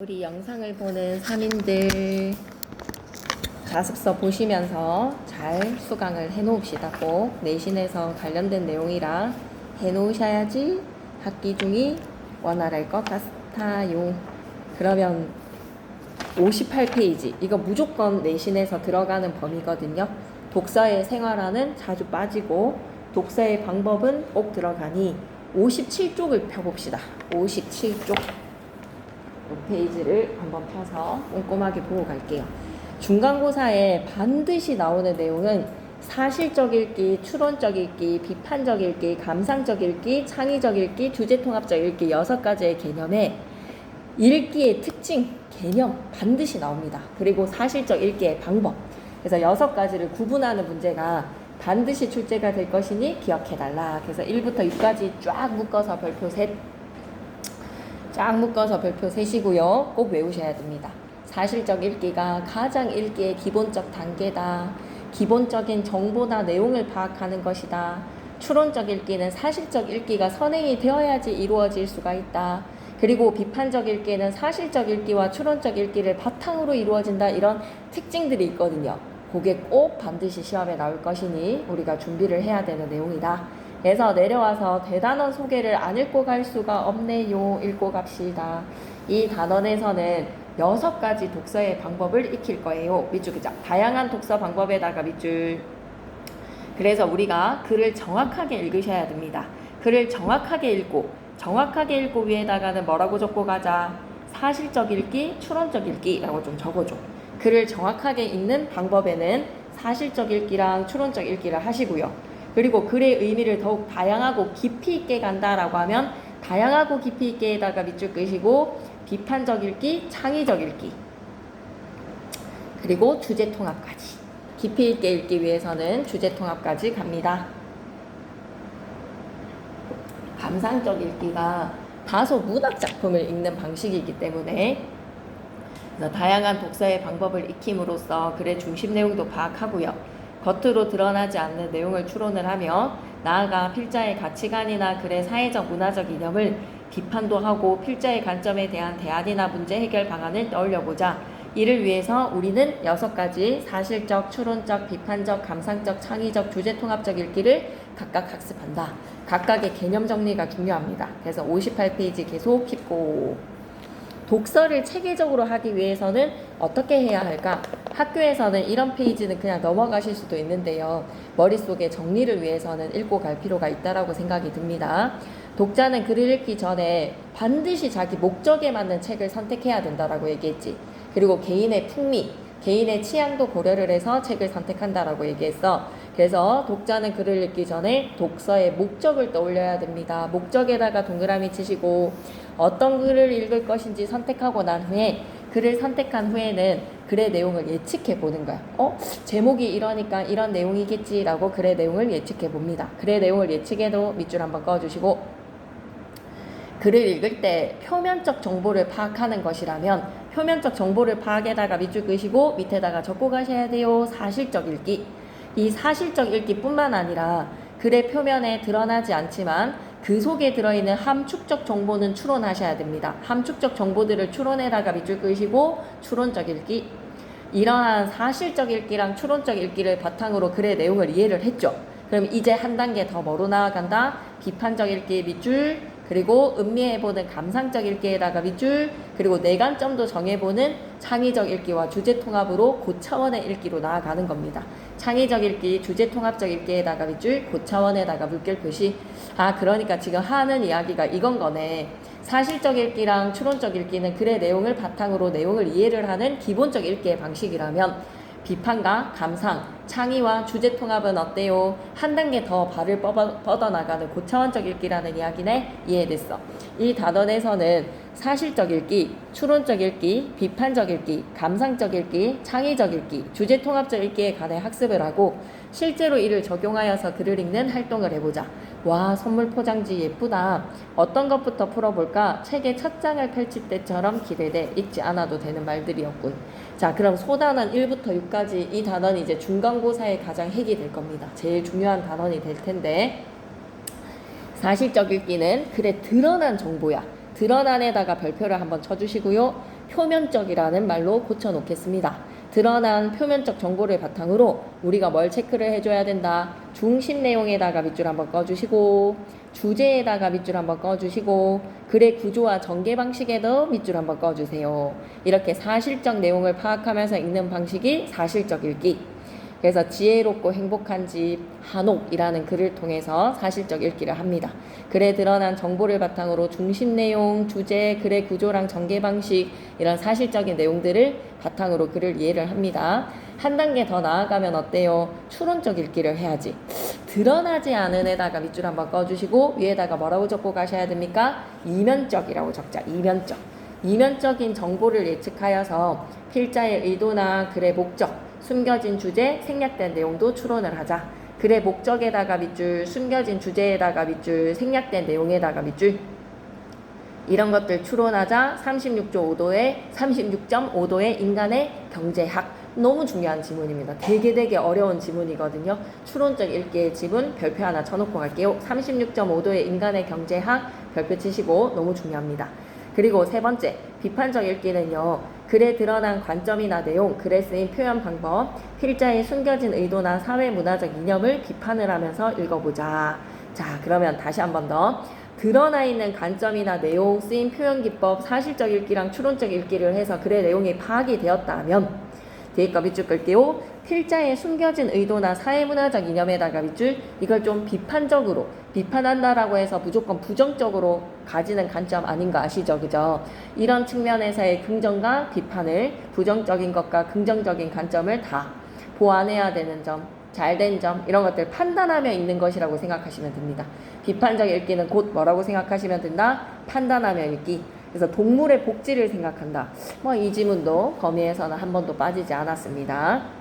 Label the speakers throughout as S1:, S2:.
S1: 우리 영상을 보는 3인들 자습서 보시면서 잘 수강을 해 놓읍시다. 꼭 내신에서 관련된 내용이라 해 놓으셔야지 학기 중이 원활할 것 같아요. 그러면 58페이지 이거 무조건 내신에서 들어가는 범위거든요. 독서의 생활화는 자주 빠지고 독서의 방법은 꼭 들어가니 57쪽을 펴봅시다. 57쪽 페이지를 한번 펴서 꼼꼼하게 보고 갈게요. 중간고사에 반드시 나오는 내용은 사실적 읽기, 추론적 읽기, 비판적 읽기, 감상적 읽기, 창의적 읽기, 주제통합적 읽기 6가지의 개념에 읽기의 특징, 개념 반드시 나옵니다. 그리고 사실적 읽기의 방법. 그래서 6가지를 구분하는 문제가 반드시 출제가 될 것이니 기억해달라. 그래서 1부터 6까지 쫙 묶어서 별표 셋 세시고요. 꼭 외우셔야 됩니다. 사실적 읽기가 가장 읽기의 기본적 단계다. 기본적인 정보나 내용을 파악하는 것이다. 추론적 읽기는 사실적 읽기가 선행이 되어야지 이루어질 수가 있다. 그리고 비판적 읽기는 사실적 읽기와 추론적 읽기를 바탕으로 이루어진다. 이런 특징들이 있거든요. 그게 꼭 반드시 시험에 나올 것이니 우리가 준비를 해야 되는 내용이다. 그래서 내려와서 대단원 소개를 안 읽고 갈 수가 없네요. 읽고 갑시다. 이 단원에서는 6가지 독서의 방법을 익힐 거예요. 밑줄 그죠? 다양한 독서 방법에다가 밑줄. 그래서 우리가 글을 정확하게 읽으셔야 됩니다. 글을 정확하게 읽고 위에다가는 뭐라고 적고 가자? 사실적 읽기, 추론적 읽기라고 좀 적어줘. 글을 정확하게 읽는 방법에는 사실적 읽기랑 추론적 읽기를 하시고요. 그리고 글의 의미를 더욱 다양하고 깊이 있게 간다라고 하면 다양하고 깊이 있게에다가 밑줄 끄시고 비판적 읽기, 창의적 읽기 그리고 주제통합까지 깊이 있게 읽기 위해서는 주제통합까지 갑니다. 감상적 읽기가 다소 문학작품을 읽는 방식이기 때문에 다양한 독서의 방법을 익힘으로써 글의 중심 내용도 파악하고요. 겉으로 드러나지 않는 내용을 추론을 하며 나아가 필자의 가치관이나 글의 사회적 문화적 이념을 비판도 하고 필자의 관점에 대한 대안이나 문제 해결 방안을 떠올려보자. 이를 위해서 우리는 6가지 사실적, 추론적, 비판적, 감상적, 창의적, 주제통합적 읽기를 각각 학습한다. 각각의 개념 정리가 중요합니다. 그래서 58페이지 계속 짚고 독서를 체계적으로 하기 위해서는 어떻게 해야 할까? 학교에서는 이런 페이지는 그냥 넘어가실 수도 있는데요. 머릿속에 정리를 위해서는 읽고 갈 필요가 있다고 생각이 듭니다. 독자는 글을 읽기 전에 반드시 자기 목적에 맞는 책을 선택해야 된다고 얘기했지. 그리고 개인의 풍미, 개인의 취향도 고려를 해서 책을 선택한다라고 얘기했어. 그래서 독자는 글을 읽기 전에 독서의 목적을 떠올려야 됩니다. 목적에다가 동그라미 치시고 어떤 글을 읽을 것인지 선택하고 난 후에 글을 선택한 후에는 글의 내용을 예측해 보는 거야. 제목이 이러니까 이런 내용이겠지라고 글의 내용을 예측해 봅니다. 글의 내용을 예측해도 밑줄 한번 그어주시고 글을 읽을 때 표면적 정보를 파악하는 것이라면 표면적 정보를 파악에다가 밑줄 끄시고 밑에다가 적고 가셔야 돼요. 사실적 읽기. 이 사실적 읽기뿐만 아니라 글의 표면에 드러나지 않지만 그 속에 들어있는 함축적 정보는 추론하셔야 됩니다. 함축적 정보들을 추론에다가 밑줄 끄시고 추론적 읽기. 이러한 사실적 읽기랑 추론적 읽기를 바탕으로 글의 내용을 이해를 했죠. 그럼 이제 한 단계 더 뭐로 나아간다? 비판적 읽기 밑줄, 그리고 음미해보는 감상적 읽기에다가 밑줄, 그리고 내관점도 정해보는 창의적 읽기와 주제통합으로 고차원의 읽기로 나아가는 겁니다. 창의적 읽기, 주제통합적 읽기에다가 밑줄, 고차원에다가 물결 표시. 그러니까 지금 하는 이야기가 이건 거네. 사실적 읽기랑 추론적 읽기는 글의 내용을 바탕으로 내용을 이해를 하는 기본적 읽기의 방식이라면 비판과 감상, 창의와 주제통합은 어때요? 한 단계 더 발을 뻗어나가는 고차원적 읽기라는 이야기네. 이해됐어. 이 단원에서는 사실적 읽기, 추론적 읽기, 비판적 읽기, 감상적 읽기, 창의적 읽기, 주제통합적 읽기에 관해 학습을 하고 실제로 이를 적용하여서 글을 읽는 활동을 해보자. 와, 선물 포장지 예쁘다. 어떤 것부터 풀어볼까? 책의 첫 장을 펼칠 때처럼 기대돼. 읽지 않아도 되는 말들이었군. 자, 그럼 소단원 1부터 6까지 이 단원이 이제 중간고사의 가장 핵이 될 겁니다. 제일 중요한 단원이 될 텐데 사실적 읽기는 글에 드러난 정보야. 드러난 에다가 별표를 한번 쳐주시고요. 표면적이라는 말로 고쳐놓겠습니다. 드러난 표면적 정보를 바탕으로 우리가 뭘 체크를 해줘야 된다. 중심 내용에다가 밑줄 한번 꺼주시고, 주제에다가 밑줄 한번 꺼주시고, 글의 구조와 전개 방식에도 밑줄 한번 꺼주세요. 이렇게 사실적 내용을 파악하면서 읽는 방식이 사실적 읽기. 그래서 지혜롭고 행복한 집 한옥이라는 글을 통해서 사실적 읽기를 합니다. 글에 드러난 정보를 바탕으로 중심 내용, 주제, 글의 구조랑 전개 방식 이런 사실적인 내용들을 바탕으로 글을 이해를 합니다. 한 단계 더 나아가면 어때요? 추론적 읽기를 해야지. 드러나지 않은 에다가 밑줄 한번 꺼주시고 위에다가 뭐라고 적고 가셔야 됩니까? 이면적이라고 적자. 이면적. 이면적인 정보를 예측하여서 필자의 의도나 글의 목적, 숨겨진 주제, 생략된 내용도 추론을 하자. 글의 목적에다가 밑줄, 숨겨진 주제에다가 밑줄, 생략된 내용에다가 밑줄. 이런 것들 추론하자. 36.5도의 인간의 경제학. 너무 중요한 지문입니다. 되게 어려운 지문이거든요. 추론적 읽기의 지문 별표 하나 쳐놓고 갈게요. 36.5도의 인간의 경제학 별표 치시고 너무 중요합니다. 그리고 세 번째, 비판적 읽기는요. 글에 드러난 관점이나 내용, 글에 쓰인 표현 방법, 필자의 숨겨진 의도나 사회문화적 이념을 비판을 하면서 읽어보자. 자, 그러면 다시 한 번 더. 드러나 있는 관점이나 내용, 쓰인 표현 기법, 사실적 읽기랑 추론적 읽기를 해서 글의 내용이 파악이 되었다면 뒤에 거 밑줄 끌게요. 필자의 숨겨진 의도나 사회문화적 이념에다가 밑줄, 이걸 좀 비판적으로 비판한다라고 해서 무조건 부정적으로 가지는 관점 아닌 거 아시죠? 그죠? 이런 측면에서의 긍정과 비판을, 부정적인 것과 긍정적인 관점을 다 보완해야 되는 점, 잘된 점, 이런 것들 판단하며 읽는 것이라고 생각하시면 됩니다. 비판적 읽기는 곧 뭐라고 생각하시면 된다? 판단하며 읽기. 그래서 동물의 복지를 생각한다. 이 지문도 범위에서는 한 번도 빠지지 않았습니다.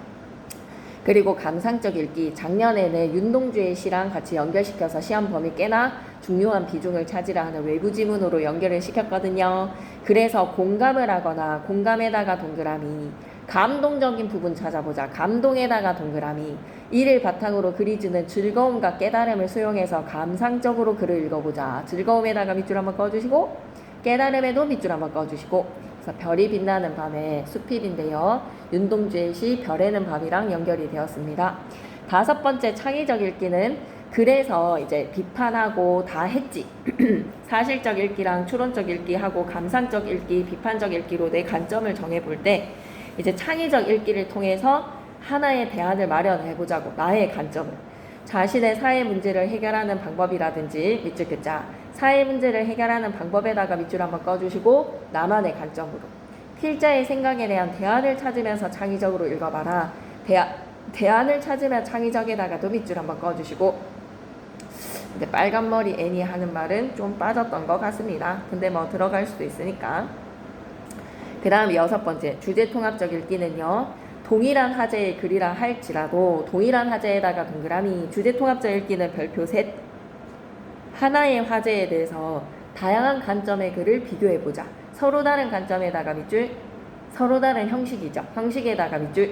S1: 그리고 감상적 읽기, 작년에는 윤동주의 시랑 같이 연결시켜서 시험 범위 꽤나 중요한 비중을 차지를 하는 외부 지문으로 연결을 시켰거든요. 그래서 공감을 하거나 공감에다가 동그라미, 감동적인 부분 찾아보자. 감동에다가 동그라미. 이를 바탕으로 글이 주는 즐거움과 깨달음을 수용해서 감상적으로 글을 읽어보자. 즐거움에다가 밑줄 한번 꺼주시고, 깨달음에도 밑줄 한번 꺼주시고. 그래서 별이 빛나는 밤에 수필인데요. 윤동주의 시 별에는 밤이랑 연결이 되었습니다. 다섯 번째 창의적 읽기는 그래서 이제 비판하고 다 했지. 사실적 읽기랑 추론적 읽기하고 감상적 읽기, 비판적 읽기로 내 관점을 정해볼 때 이제 창의적 읽기를 통해서 하나의 대안을 마련해보자고. 나의 관점을. 자신의 사회 문제를 해결하는 방법이라든지 밑줄 긋자. 사회 문제를 해결하는 방법에다가 밑줄 한번 꺼주시고 나만의 관점으로. 필자의 생각에 대한 대안을 찾으면서 창의적으로 읽어봐라. 대안을 찾으면 창의적에다가도 밑줄 한번 꺼주시고. 근데 빨간머리 애니 하는 말은 좀 빠졌던 것 같습니다. 근데 뭐 들어갈 수도 있으니까. 그 다음 여섯 번째, 주제통합적 읽기는요. 동일한 화제의 글이라 할지라도 동일한 화제에다가 동그라미, 주제통합적 읽기는 별표 셋. 하나의 화제에 대해서 다양한 관점의 글을 비교해보자. 서로 다른 관점에다가 밑줄, 서로 다른 형식이죠. 형식에다가 밑줄.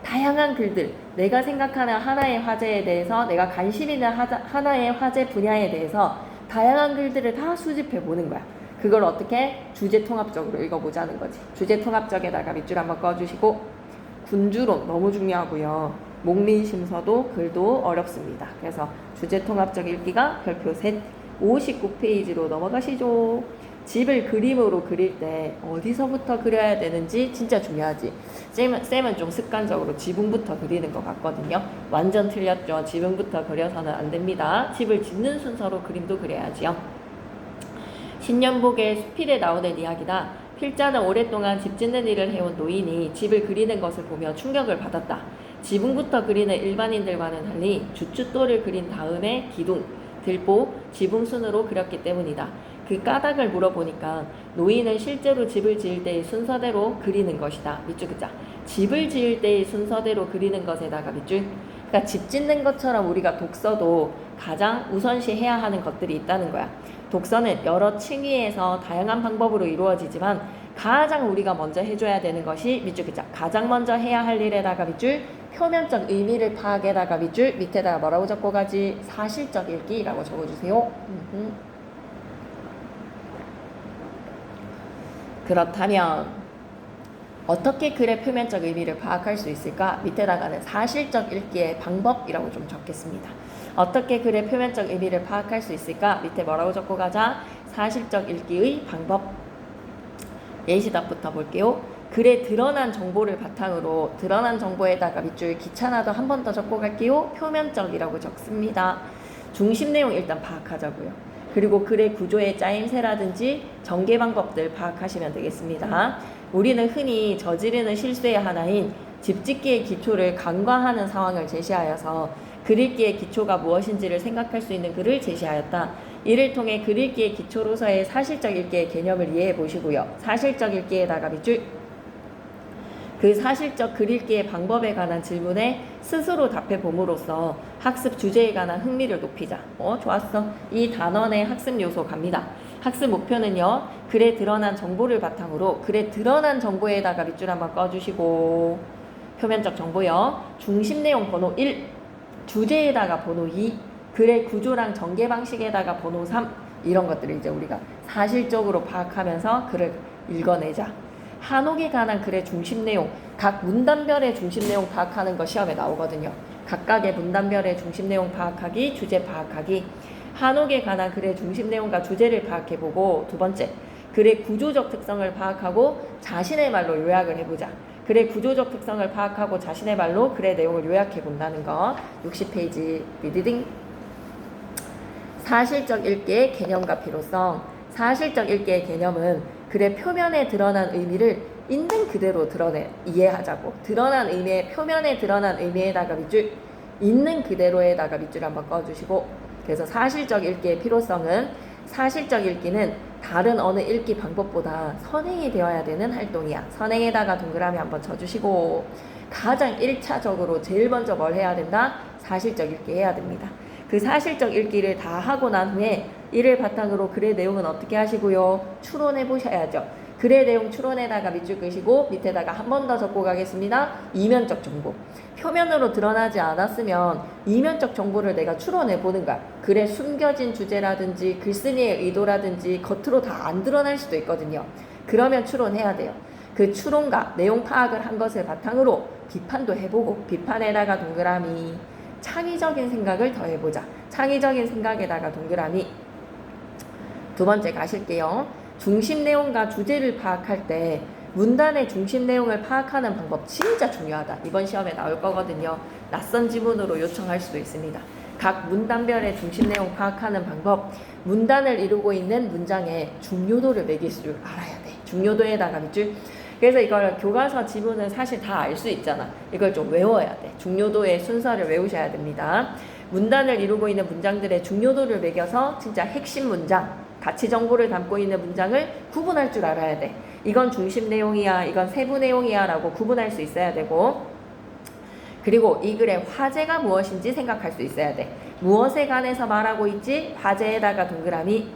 S1: 다양한 글들, 내가 생각하는 하나의 화제에 대해서, 내가 관심 있는 하나의 화제 분야에 대해서 다양한 글들을 다 수집해보는 거야. 그걸 어떻게? 주제통합적으로 읽어보자는 거지. 주제통합적에다가 밑줄 한번 꺼주시고, 군주론 너무 중요하고요. 목리심서도 글도 어렵습니다. 그래서 주제통합적 읽기가 별표 셋. 59페이지로 넘어가시죠. 집을 그림으로 그릴 때 어디서부터 그려야 되는지 진짜 중요하지. 쌤은 좀 습관적으로 지붕부터 그리는 것 같거든요. 완전 틀렸죠. 지붕부터 그려서는 안 됩니다. 집을 짓는 순서로 그림도 그려야지요. 신년복의 수필에 나오는 이야기다. 필자는 오랫동안 집 짓는 일을 해온 노인이 집을 그리는 것을 보며 충격을 받았다. 지붕부터 그리는 일반인들과는 달리 주춧돌을 그린 다음에 기둥, 들보, 지붕 순으로 그렸기 때문이다. 그 까닭을 물어보니까 노인은 실제로 집을 지을 때의 순서대로 그리는 것이다. 밑줄 긋자. 집을 지을 때의 순서대로 그리는 것에다가 밑줄. 그러니까 집 짓는 것처럼 우리가 독서도 가장 우선시 해야 하는 것들이 있다는 거야. 독서는 여러 층위에서 다양한 방법으로 이루어지지만 가장 우리가 먼저 해줘야 되는 것이 밑줄 긋자. 가장 먼저 해야 할 일에다가 밑줄, 표면적 의미를 파악에다가 밑줄, 밑에다가 뭐라고 적고 가지? 사실적 읽기라고 적어주세요. 그렇다면 어떻게 글의 표면적 의미를 파악할 수 있을까? 밑에다가는 사실적 읽기의 방법이라고 좀 적겠습니다. 어떻게 글의 표면적 의미를 파악할 수 있을까? 밑에 뭐라고 적고 가자? 사실적 읽기의 방법. 예시답부터 볼게요. 글에 드러난 정보를 바탕으로 드러난 정보에다가 밑줄 귀찮아도 한 번 더 적고 갈게요. 표면적이라고 적습니다. 중심 내용 일단 파악하자고요. 그리고 글의 구조의 짜임새라든지 전개 방법들 파악하시면 되겠습니다. 우리는 흔히 저지르는 실수의 하나인 집짓기의 기초를 간과하는 상황을 제시하여서 글 읽기의 기초가 무엇인지를 생각할 수 있는 글을 제시하였다. 이를 통해 글 읽기의 기초로서의 사실적 읽기의 개념을 이해해 보시고요. 사실적 읽기에다가 밑줄 그 사실적 글 읽기의 방법에 관한 질문에 스스로 답해 봄으로써 학습 주제에 관한 흥미를 높이자. 좋았어. 이 단원의 학습 요소 갑니다. 학습 목표는요. 글에 드러난 정보를 바탕으로 글에 드러난 정보에다가 밑줄 한번 꺼주시고 표면적 정보요. 중심 내용 번호 1, 주제에다가 번호 2, 글의 구조랑 전개 방식에다가 번호 3 이런 것들을 이제 우리가 사실적으로 파악하면서 글을 읽어내자. 한옥에 관한 글의 중심 내용, 각 문단별의 중심 내용 파악하는 거 시험에 나오거든요. 각각의 문단별의 중심 내용 파악하기, 주제 파악하기. 한옥에 관한 글의 중심 내용과 주제를 파악해보고 두 번째, 글의 구조적 특성을 파악하고 자신의 말로 요약을 해보자. 글의 구조적 특성을 파악하고 자신의 말로 글의 내용을 요약해본다는 거. 60페이지 리디딩. 사실적 읽기의 개념과 필요성. 사실적 읽기의 개념은 글의 표면에 드러난 의미를 있는 그대로 이해하자고. 드러난 의미의 표면에 드러난 의미에다가 밑줄, 있는 그대로에다가 밑줄 한번 꺼주시고. 그래서 사실적 읽기의 필요성은 사실적 읽기는 다른 어느 읽기 방법보다 선행이 되어야 되는 활동이야. 선행에다가 동그라미 한번 쳐주시고 가장 1차적으로 제일 먼저 뭘 해야 된다? 사실적 읽기 해야 됩니다. 그 사실적 읽기를 다 하고 난 후에 이를 바탕으로 글의 내용은 어떻게 하시고요? 추론해 보셔야죠. 글의 내용 추론에다가 밑줄 끄시고 밑에다가 한 번 더 적고 가겠습니다. 이면적 정보. 표면으로 드러나지 않았으면 이면적 정보를 내가 추론해 보는 거야. 글에 숨겨진 주제라든지 글쓴이의 의도라든지 겉으로 다 안 드러날 수도 있거든요. 그러면 추론해야 돼요. 그 추론과 내용 파악을 한 것을 바탕으로 비판도 해보고 비판에다가 동그라미. 창의적인 생각을 더해보자. 창의적인 생각에다가 동그라미. 두 번째 가실게요. 중심 내용과 주제를 파악할 때 문단의 중심 내용을 파악하는 방법 진짜 중요하다. 이번 시험에 나올 거거든요. 낯선 지문으로 요청할 수도 있습니다. 각 문단별의 중심 내용 파악하는 방법. 문단을 이루고 있는 문장의 중요도를 매길 줄 알아야 돼. 중요도에다가 밑줄. 그래서 이걸 교과서 지문은 사실 다 알 수 있잖아. 이걸 좀 외워야 돼. 중요도의 순서를 외우셔야 됩니다. 문단을 이루고 있는 문장들의 중요도를 매겨서 진짜 핵심 문장, 가치 정보를 담고 있는 문장을 구분할 줄 알아야 돼. 이건 중심 내용이야, 이건 세부 내용이야 라고 구분할 수 있어야 되고, 그리고 이 글의 화제가 무엇인지 생각할 수 있어야 돼. 무엇에 관해서 말하고 있지? 화제에다가 동그라미.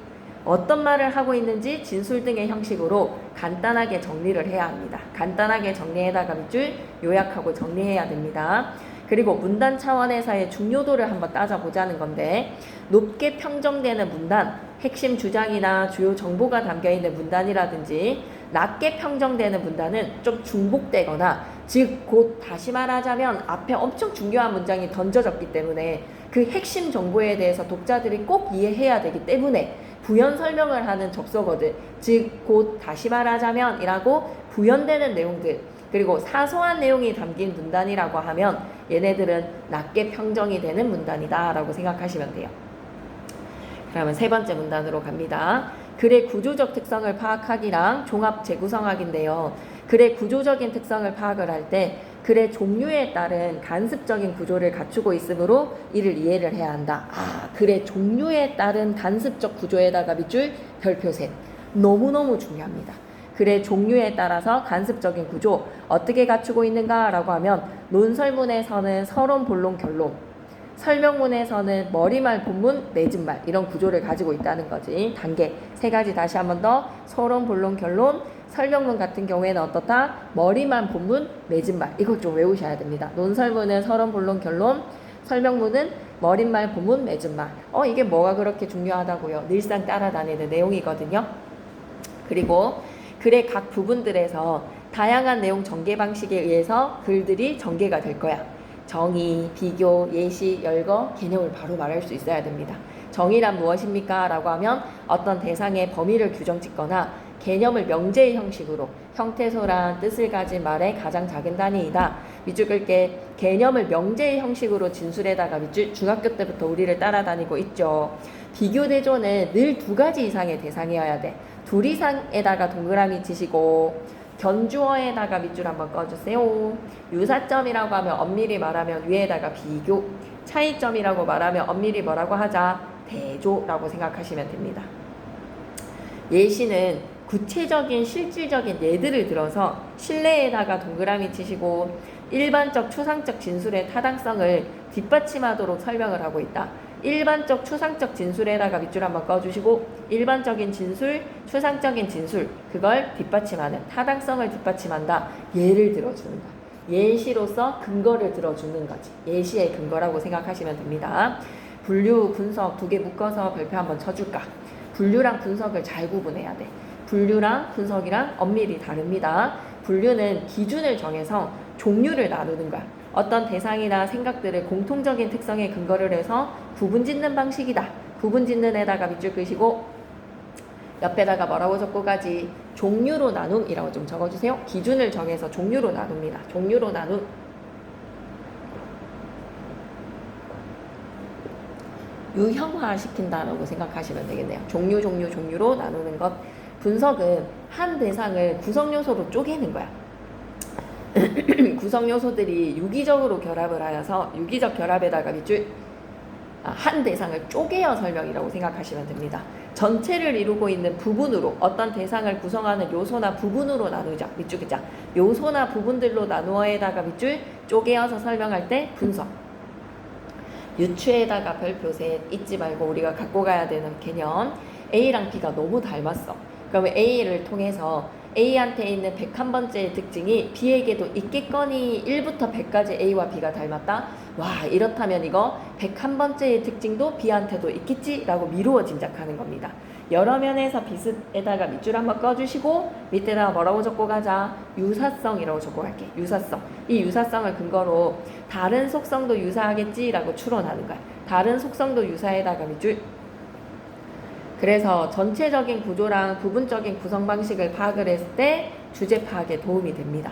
S1: 어떤 말을 하고 있는지 진술 등의 형식으로 간단하게 정리를 해야 합니다. 간단하게 정리에다가 밑줄 요약하고 정리해야 됩니다. 그리고 문단 차원에서의 중요도를 한번 따져보자는 건데, 높게 평정되는 문단, 핵심 주장이나 주요 정보가 담겨있는 문단이라든지 낮게 평정되는 문단은 좀 중복되거나, 즉 곧 다시 말하자면 앞에 엄청 중요한 문장이 던져졌기 때문에 그 핵심 정보에 대해서 독자들이 꼭 이해해야 되기 때문에 부연 설명을 하는 접속어들, 즉 곧 다시 말하자면 이라고 부연되는 내용들, 그리고 사소한 내용이 담긴 문단이라고 하면 얘네들은 낮게 평정이 되는 문단이다 라고 생각하시면 돼요. 그러면 세 번째 문단으로 갑니다. 글의 구조적 특성을 파악하기랑 종합 재구성하기인데요. 글의 구조적인 특성을 파악을 할 때 글의 종류에 따른 간습적인 구조를 갖추고 있으므로 이를 이해를 해야 한다. 글의 종류에 따른 간습적 구조에다가 밑줄 별표 셋. 너무너무 중요합니다. 글의 종류에 따라서 간습적인 구조 어떻게 갖추고 있는가 라고 하면, 논설문에서는 서론, 본론, 결론, 설명문에서는 머리말, 본문, 맺은말, 이런 구조를 가지고 있다는 거지. 단계 세 가지 다시 한 번 더. 서론, 본론, 결론. 설명문 같은 경우에는 어떻다? 머리말, 본문, 맺은말. 이걸 좀 외우셔야 됩니다. 논설문은 서론, 본론, 결론. 설명문은 머릿말, 본문, 맺은말. 이게 뭐가 그렇게 중요하다고요? 늘상 따라다니는 내용이거든요. 그리고 글의 각 부분들에서 다양한 내용 전개 방식에 의해서 글들이 전개가 될 거야. 정의, 비교, 예시, 열거, 개념을 바로 말할 수 있어야 됩니다. 정의란 무엇입니까? 라고 하면 어떤 대상의 범위를 규정짓거나 개념을 명제의 형식으로 형태소란 뜻을 가진 말의 가장 작은 단위이다. 밑줄 끌게 개념을 명제의 형식으로 진술에다가 밑줄 중학교 때부터 우리를 따라다니고 있죠. 비교대조는 늘 2가지 이상의 대상이어야 돼. 2 이상에다가 동그라미 치시고 견주어에다가 밑줄 한번 꺼주세요. 유사점이라고 하면 엄밀히 말하면 위에다가 비교, 차이점이라고 말하면 엄밀히 뭐라고 하자? 대조라고 생각하시면 됩니다. 예시는 구체적인 실질적인 예들을 들어서 실내에다가 동그라미 치시고 일반적 추상적 진술의 타당성을 뒷받침하도록 설명을 하고 있다. 일반적 추상적 진술에다가 밑줄 한번 꺼주시고 일반적인 진술, 추상적인 진술 그걸 뒷받침하는 타당성을 뒷받침한다. 예를 들어주는 거. 예시로서 근거를 들어주는 거지. 예시의 근거라고 생각하시면 됩니다. 분류, 분석 2개 묶어서 별표 한번 쳐줄까? 분류랑 분석을 잘 구분해야 돼. 분류랑 분석이랑 엄밀히 다릅니다. 분류는 기준을 정해서 종류를 나누는 거야. 어떤 대상이나 생각들을 공통적인 특성에 근거를 해서 구분짓는 방식이다. 구분짓는에다가 밑줄 끄시고 옆에다가 뭐라고 적고 가지? 종류로 나눔이라고 좀 적어주세요. 기준을 정해서 종류로 나눕니다. 종류로 나눔. 유형화시킨다라고 생각하시면 되겠네요. 종류로 나누는 것. 분석은 한 대상을 구성요소로 쪼개는 거야. 구성요소들이 유기적으로 결합을 하여서 유기적 결합에다가 밑줄 한 대상을 쪼개어 설명이라고 생각하시면 됩니다. 전체를 이루고 있는 부분으로 어떤 대상을 구성하는 요소나 부분으로 나누자. 밑줄 끄자. 요소나 부분들로 나누어에다가 밑줄 쪼개어서 설명할 때 분석. 유추에다가 별표 셋 잊지 말고 우리가 갖고 가야 되는 개념. A랑 B가 너무 닮았어. 그러면 A를 통해서 A한테 있는 101번째의 특징이 B에게도 있겠거니 1부터 100까지 A와 B가 닮았다. 와, 이렇다면 이거 101번째의 특징도 B한테도 있겠지? 라고 미루어 짐작하는 겁니다. 여러 면에서 비슷에다가 밑줄 한번 꺼주시고 밑에다가 뭐라고 적고 가자? 유사성이라고 적고 갈게. 유사성. 이 유사성을 근거로 다른 속성도 유사하겠지? 라고 추론하는 거야. 다른 속성도 유사에다가 밑줄. 그래서 전체적인 구조랑 부분적인 구성 방식을 파악을 했을 때 주제 파악에 도움이 됩니다.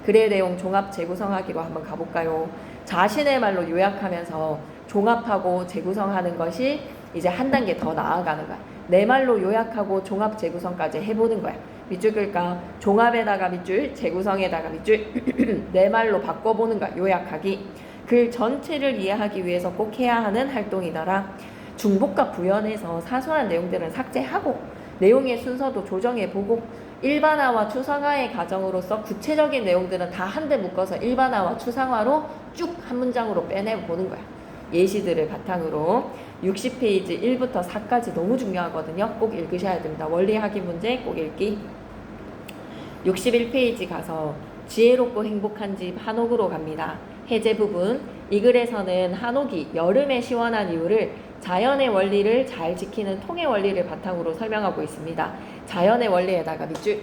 S1: 글의 내용 종합 재구성하기로 한번 가볼까요? 자신의 말로 요약하면서 종합하고 재구성하는 것이 이제 한 단계 더 나아가는 거야. 내 말로 요약하고 종합 재구성까지 해보는 거야. 밑줄 끌까? 종합에다가 밑줄, 재구성에다가 밑줄 내 말로 바꿔보는 거야. 요약하기. 글 전체를 이해하기 위해서 꼭 해야 하는 활동이더라. 중복과 부연해서 사소한 내용들은 삭제하고 내용의 순서도 조정해보고 일반화와 추상화의 과정으로서 구체적인 내용들은 다 한데 묶어서 일반화와 추상화로 쭉 한 문장으로 빼내보는 거야. 예시들을 바탕으로 60페이지 1부터 4까지 너무 중요하거든요. 꼭 읽으셔야 됩니다. 원리하기 문제 꼭 읽기. 61페이지 가서 지혜롭고 행복한 집 한옥으로 갑니다. 해제 부분. 이 글에서는 한옥이 여름에 시원한 이유를 자연의 원리를 잘 지키는 통의 원리를 바탕으로 설명하고 있습니다. 자연의 원리에다가 밑줄.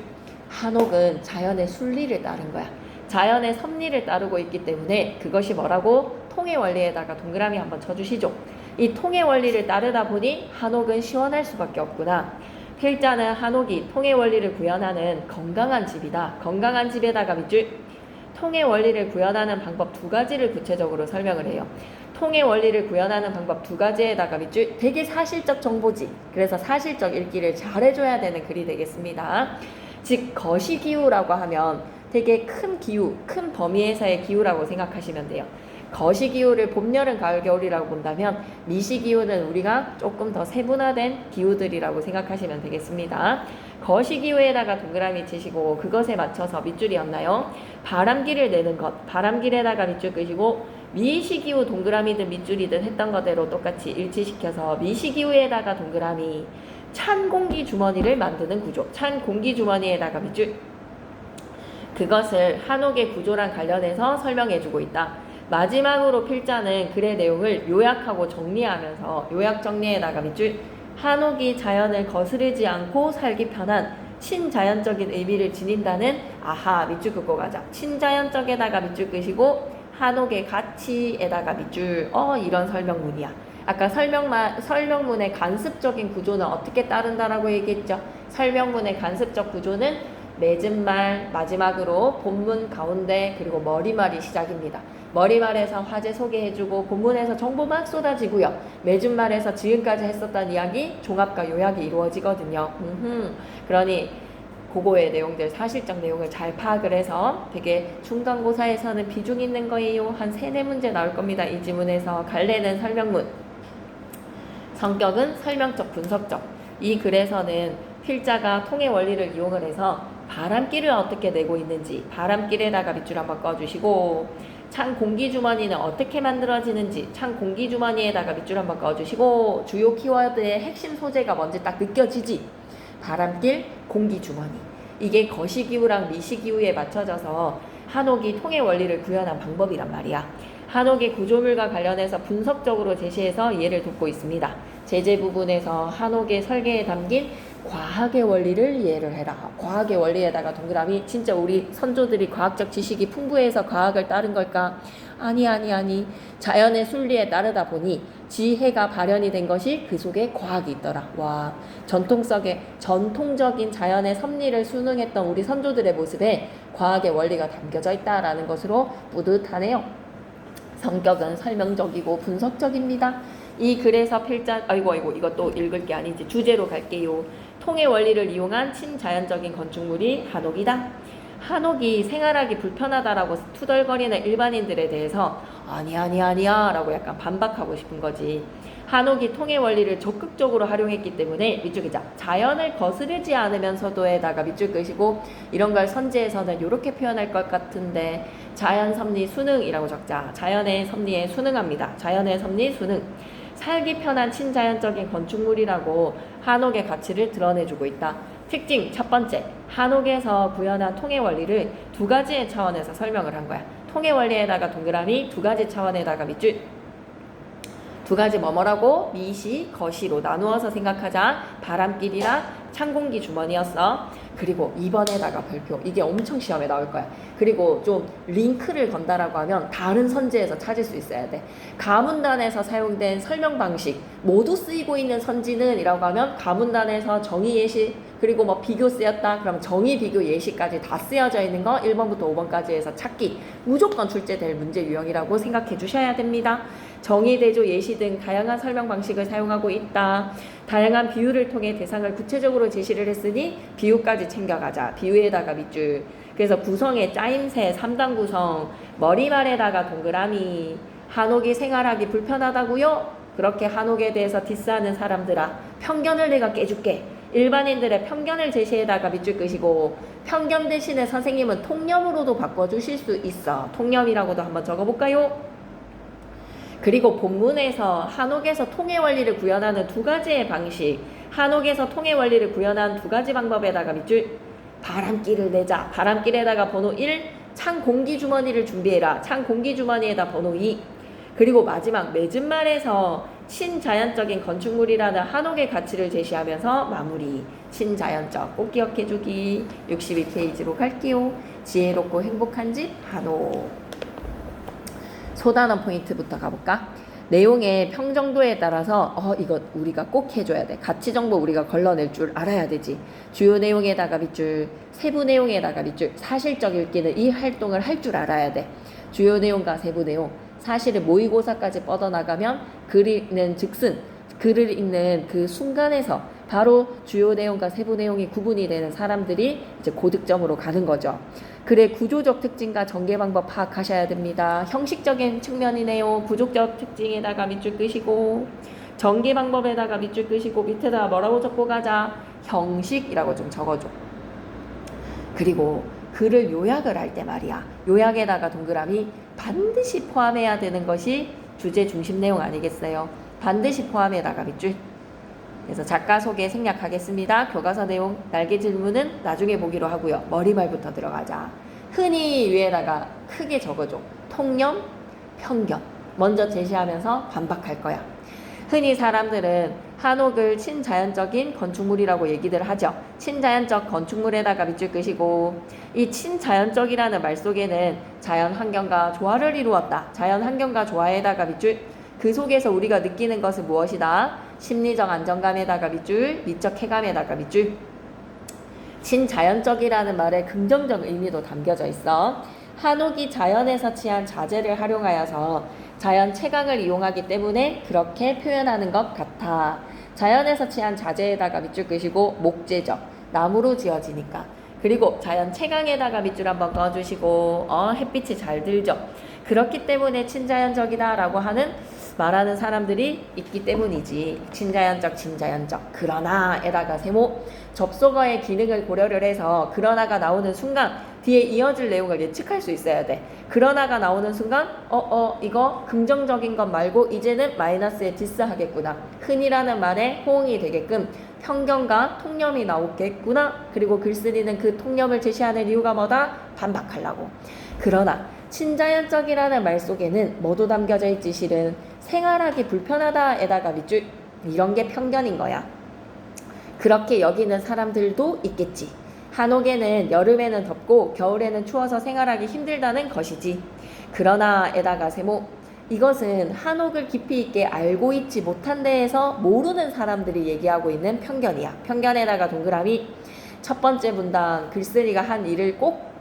S1: 한옥은 자연의 순리를 따른 거야. 자연의 섭리를 따르고 있기 때문에 그것이 뭐라고? 통의 원리에다가 동그라미 한번 쳐주시죠. 이 통의 원리를 따르다 보니 한옥은 시원할 수밖에 없구나. 필자는 한옥이 통의 원리를 구현하는 건강한 집이다. 건강한 집에다가 밑줄. 통의 원리를 구현하는 방법 2가지를 구체적으로 설명을 해요. 통의 원리를 구현하는 방법 2가지에다가 밑줄. 되게 사실적 정보지. 그래서 사실적 읽기를 잘해줘야 되는 글이 되겠습니다. 즉 거시기후라고 하면 되게 큰 기후, 큰 범위에서의 기후라고 생각하시면 돼요. 거시기후를 봄, 여름, 가을, 겨울이라고 본다면 미시기후는 우리가 조금 더 세분화된 기후들이라고 생각하시면 되겠습니다. 거시기후에다가 동그라미 치시고 그것에 맞춰서 밑줄이었나요? 바람기를 내는 것, 바람길에다가 밑줄 끄시고 미시기후 동그라미든 밑줄이든 했던 거대로 똑같이 일치시켜서 미시기후에다가 동그라미. 찬 공기 주머니를 만드는 구조, 찬 공기 주머니에다가 밑줄. 그것을 한옥의 구조랑 관련해서 설명해주고 있다. 마지막으로 필자는 글의 내용을 요약하고 정리하면서 요약 정리에다가 밑줄. 한옥이 자연을 거스르지 않고 살기 편한 친자연적인 의미를 지닌다는 아하 밑줄 긋고 가자. 친자연적에다가 밑줄 끄시고 한옥의 가치에다가 밑줄 이런 설명문이야. 아까 설명문의 간습적인 구조는 어떻게 따른다라고 얘기했죠. 설명문의 간습적 구조는 맺은말 마지막으로 본문 가운데 그리고 머리말이 시작입니다. 머리말에서 화제 소개해주고 본문에서 정보 막 쏟아지고요. 맺은말에서 지금까지 했었던 이야기 종합과 요약이 이루어지거든요. 그러니 그거의 내용들 사실적 내용을 잘 파악을 해서 되게 중간고사에서는 비중 있는 거예요. 한 3-4문제 나올 겁니다. 이 지문에서 갈래는 설명문, 성격은 설명적 분석적. 이 글에서는 필자가 통의 원리를 이용을 해서 바람길을 어떻게 내고 있는지 바람길에다가 밑줄 한번 꺼주시고 창 공기주머니는 어떻게 만들어지는지 창 공기주머니에다가 밑줄 한번 꺼주시고 주요 키워드의 핵심 소재가 뭔지 딱 느껴지지. 바람길, 공기주머니. 이게 거시기후랑 미시기후에 맞춰져서 한옥이 통의 원리를 구현한 방법이란 말이야. 한옥의 구조물과 관련해서 분석적으로 제시해서 이해를 돕고 있습니다. 제재 부분에서 한옥의 설계에 담긴 과학의 원리를 이해를 해라. 과학의 원리에다가 동그라미. 진짜 우리 선조들이 과학적 지식이 풍부해서 과학을 따른 걸까? 아니. 자연의 순리에 따르다 보니 지혜가 발현이 된 것이 그 속에 과학이 있더라. 와, 전통적인 자연의 섭리를 순응했던 우리 선조들의 모습에 과학의 원리가 담겨져 있다라는 것으로 뿌듯하네요. 성격은 설명적이고 분석적입니다. 이 글에서 필자 아이고 이것도 읽을 게 아니지. 주제로 갈게요. 통의 원리를 이용한 친자연적인 건축물이 한옥이다. 한옥이 생활하기 불편하다라고 투덜거리는 일반인들에 대해서 아니야 라고 약간 반박하고 싶은 거지. 한옥이 통의 원리를 적극적으로 활용했기 때문에 밑줄 긋자. 자연을 거스르지 않으면서도에다가 밑줄 끄시고 이런 걸 선지에서는 이렇게 표현할 것 같은데 자연 섭리 순응이라고 적자. 자연의 섭리에 순응합니다. 자연의 섭리 순응. 살기 편한 친자연적인 건축물이라고 한옥의 가치를 드러내주고 있다. 특징 첫 번째, 한옥에서 구현한 통의 원리를 2가지의 차원에서 설명을 한 거야. 통의 원리에다가 동그라미, 2가지 차원에다가 밑줄. 2가지 뭐라고? 미시, 거시로 나누어서 생각하자. 바람길이랑 찬공기 주머니였어. 그리고 2번에다가 별표. 이게 엄청 시험에 나올 거야. 그리고 좀 링크를 건다라고 하면 다른 선지에서 찾을 수 있어야 돼. 가문단에서 사용된 설명 방식 모두 쓰이고 있는 선지는 이라고 하면 가문단에서 정의 예시 그리고 뭐 비교 쓰였다 그럼 정의 비교 예시까지 다 쓰여져 있는 거 1번부터 5번까지 해서 찾기 무조건 출제될 문제 유형이라고 생각해 주셔야 됩니다. 정의, 대조, 예시 등 다양한 설명 방식을 사용하고 있다. 다양한 비유를 통해 대상을 구체적으로 제시를 했으니 비유까지 챙겨가자. 비유에다가 밑줄. 그래서 구성의 짜임새 3단 구성. 머리말에다가 동그라미. 한옥이 생활하기 불편하다고요? 그렇게 한옥에 대해서 디스하는 사람들아. 편견을 내가 깨줄게. 일반인들의 편견을 제시에다가 밑줄 끄시고 편견 대신에 선생님은 통념으로도 바꿔주실 수 있어. 통념이라고도 한번 적어볼까요? 그리고 본문에서 한옥에서 통의 원리를 구현하는 2가지의 방식, 한옥에서 통의 원리를 구현한 2가지 방법에다가 밑줄 바람길을 내자. 바람길에다가 번호 1, 창 공기 주머니를 준비해라. 창 공기 주머니에다 번호 2. 그리고 마지막 맺은말에서 친자연적인 건축물이라는 한옥의 가치를 제시하면서 마무리. 친자연적 꼭 기억해주기. 62페이지로 갈게요. 지혜롭고 행복한 집 한옥. 소단원 포인트부터 가볼까? 내용의 평정도에 따라서 이거 우리가 꼭 해줘야 돼. 가치 정보 우리가 걸러낼 줄 알아야 되지. 주요 내용에다가 밑줄, 세부 내용에다가 밑줄. 사실적 읽기는 이 활동을 할 줄 알아야 돼. 주요 내용과 세부 내용. 사실을 모의고사까지 뻗어나가면 글을 읽는 그 순간에서 바로 주요 내용과 세부 내용이 구분이 되는 사람들이 이제 고득점으로 가는 거죠. 글의 구조적 특징과 전개 방법 파악하셔야 됩니다. 형식적인 측면이네요. 구조적 특징에다가 밑줄 끄시고 전개 방법에다가 밑줄 끄시고 밑에다가 뭐라고 적고 가자. 형식이라고 좀 적어줘. 그리고 글을 요약을 할 때 말이야. 요약에다가 동그라미 반드시 포함해야 되는 것이 주제 중심 내용 아니겠어요? 반드시 포함에다가 밑줄. 그래서 작가 소개 생략하겠습니다. 교과서 내용 날개 질문은 나중에 보기로 하고요. 머리말부터 들어가자. 흔히 위에다가 크게 적어줘. 통념, 편견. 먼저 제시하면서 반박할 거야. 흔히 사람들은 한옥을 친자연적인 건축물이라고 얘기들 하죠. 친자연적 건축물에다가 밑줄 끄시고, 이 친자연적이라는 말 속에는 자연 환경과 조화를 이루었다. 자연 환경과 조화에다가 밑줄, 그 속에서 우리가 느끼는 것은 무엇이다? 심리적 안정감에다가 밑줄, 미적 쾌감에다가 밑줄. 친자연적이라는 말에 긍정적 의미도 담겨져 있어. 한옥이 자연에서 취한 자재를 활용하여서 자연 채광을 이용하기 때문에 그렇게 표현하는 것 같아. 자연에서 취한 자재에다가 밑줄 끄시고, 목재죠. 나무로 지어지니까. 그리고 자연 채광에다가 밑줄 한번 꺼주시고, 햇빛이 잘 들죠. 그렇기 때문에 친자연적이다 라고 말하는 사람들이 있기 때문이지. 친자연적, 친자연적. 그러나에다가 세모, 접속어의 기능을 고려를 해서 그러나가 나오는 순간 뒤에 이어질 내용을 예측할 수 있어야 돼. 그러나가 나오는 순간 이거 긍정적인 것 말고 이제는 마이너스에 디스하겠구나. 흔히라는 말에 호응이 되게끔 편견과 통념이 나오겠구나. 그리고 글쓰기는 그 통념을 제시하는 이유가 뭐다? 반박하려고. 그러나 친자연적이라는 말 속에는 뭐도 담겨져 있지? 실은 생활하기 불편하다에다가 밑줄, 이런 게 편견인 거야. 그렇게 여기는 사람들도 있겠지. 한옥에는 여름에는 덥고 겨울에는 추워서 생활하기 힘들다는 것이지. 그러나에다가 세모, 이것은 한옥을 깊이 있게 알고 있지 못한 데에서 모르는 사람들이 얘기하고 있는 편견이야. 편견에다가 동그라미. 첫 번째 문단, 글쓴이가 한 일을 꼭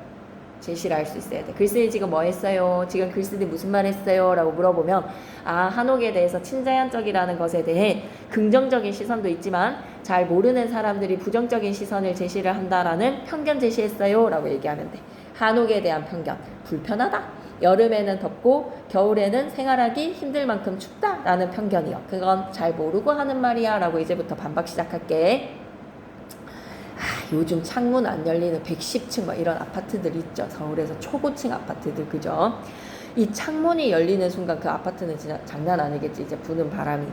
S1: 제시를 할 수 있어야 돼. 글쓴이 지금 뭐 했어요? 지금 글쓴이 무슨 말 했어요? 라고 물어보면, 한옥에 대해서 친자연적이라는 것에 대해 긍정적인 시선도 있지만 잘 모르는 사람들이 부정적인 시선을 제시를 한다라는 편견 제시했어요 라고 얘기하면 돼. 한옥에 대한 편견, 불편하다. 여름에는 덥고 겨울에는 생활하기 힘들 만큼 춥다 라는 편견이요. 그건 잘 모르고 하는 말이야 라고 이제부터 반박 시작할게. 요즘 창문 안 열리는 110층 막 이런 아파트들 있죠. 서울에서 초고층 아파트들, 그죠? 이 창문이 열리는 순간 그 아파트는 진짜 장난 아니겠지. 이제 부는 바람이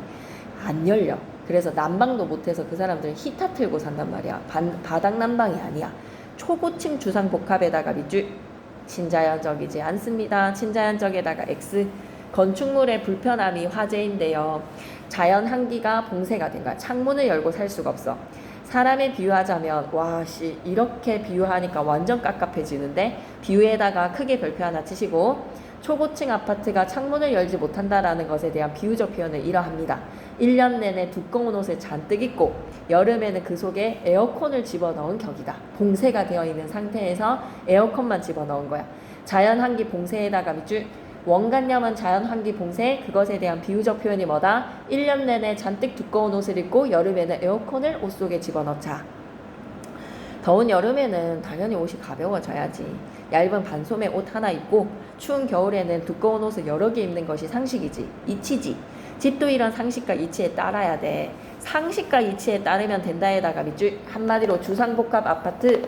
S1: 안 열려. 그래서 난방도 못해서 그 사람들은 히터 틀고 산단 말이야. 바닥 난방이 아니야. 초고층 주상복합에다가 밑줄, 친자연적이지 않습니다. 친자연적에다가 X. 건축물의 불편함이 화제인데요. 자연 한기가 봉쇄가 된 거야. 창문을 열고 살 수가 없어. 사람에 비유하자면, 이렇게 비유하니까 완전 깝깝해지는데, 비유에다가 크게 별표 하나 치시고, 초고층 아파트가 창문을 열지 못한다라는 것에 대한 비유적 표현을 이러합니다. 1년 내내 두꺼운 옷을 잔뜩 입고 여름에는 그 속에 에어컨을 집어넣은 격이다. 봉쇄가 되어 있는 상태에서 에어컨만 집어넣은 거야. 자연 한기 봉쇄에다가 밑줄, 원관념은 자연 환기 봉쇄, 그것에 대한 비유적 표현이 뭐다? 1년 내내 잔뜩 두꺼운 옷을 입고 여름에는 에어컨을 옷 속에 집어넣자. 더운 여름에는 당연히 옷이 가벼워져야지. 얇은 반소매 옷 하나 입고 추운 겨울에는 두꺼운 옷을 여러 개 입는 것이 상식이지. 이치지. 집도 이런 상식과 이치에 따라야 돼. 상식과 이치에 따르면 된다에다가 밑줄, 한마디로 주상복합 아파트,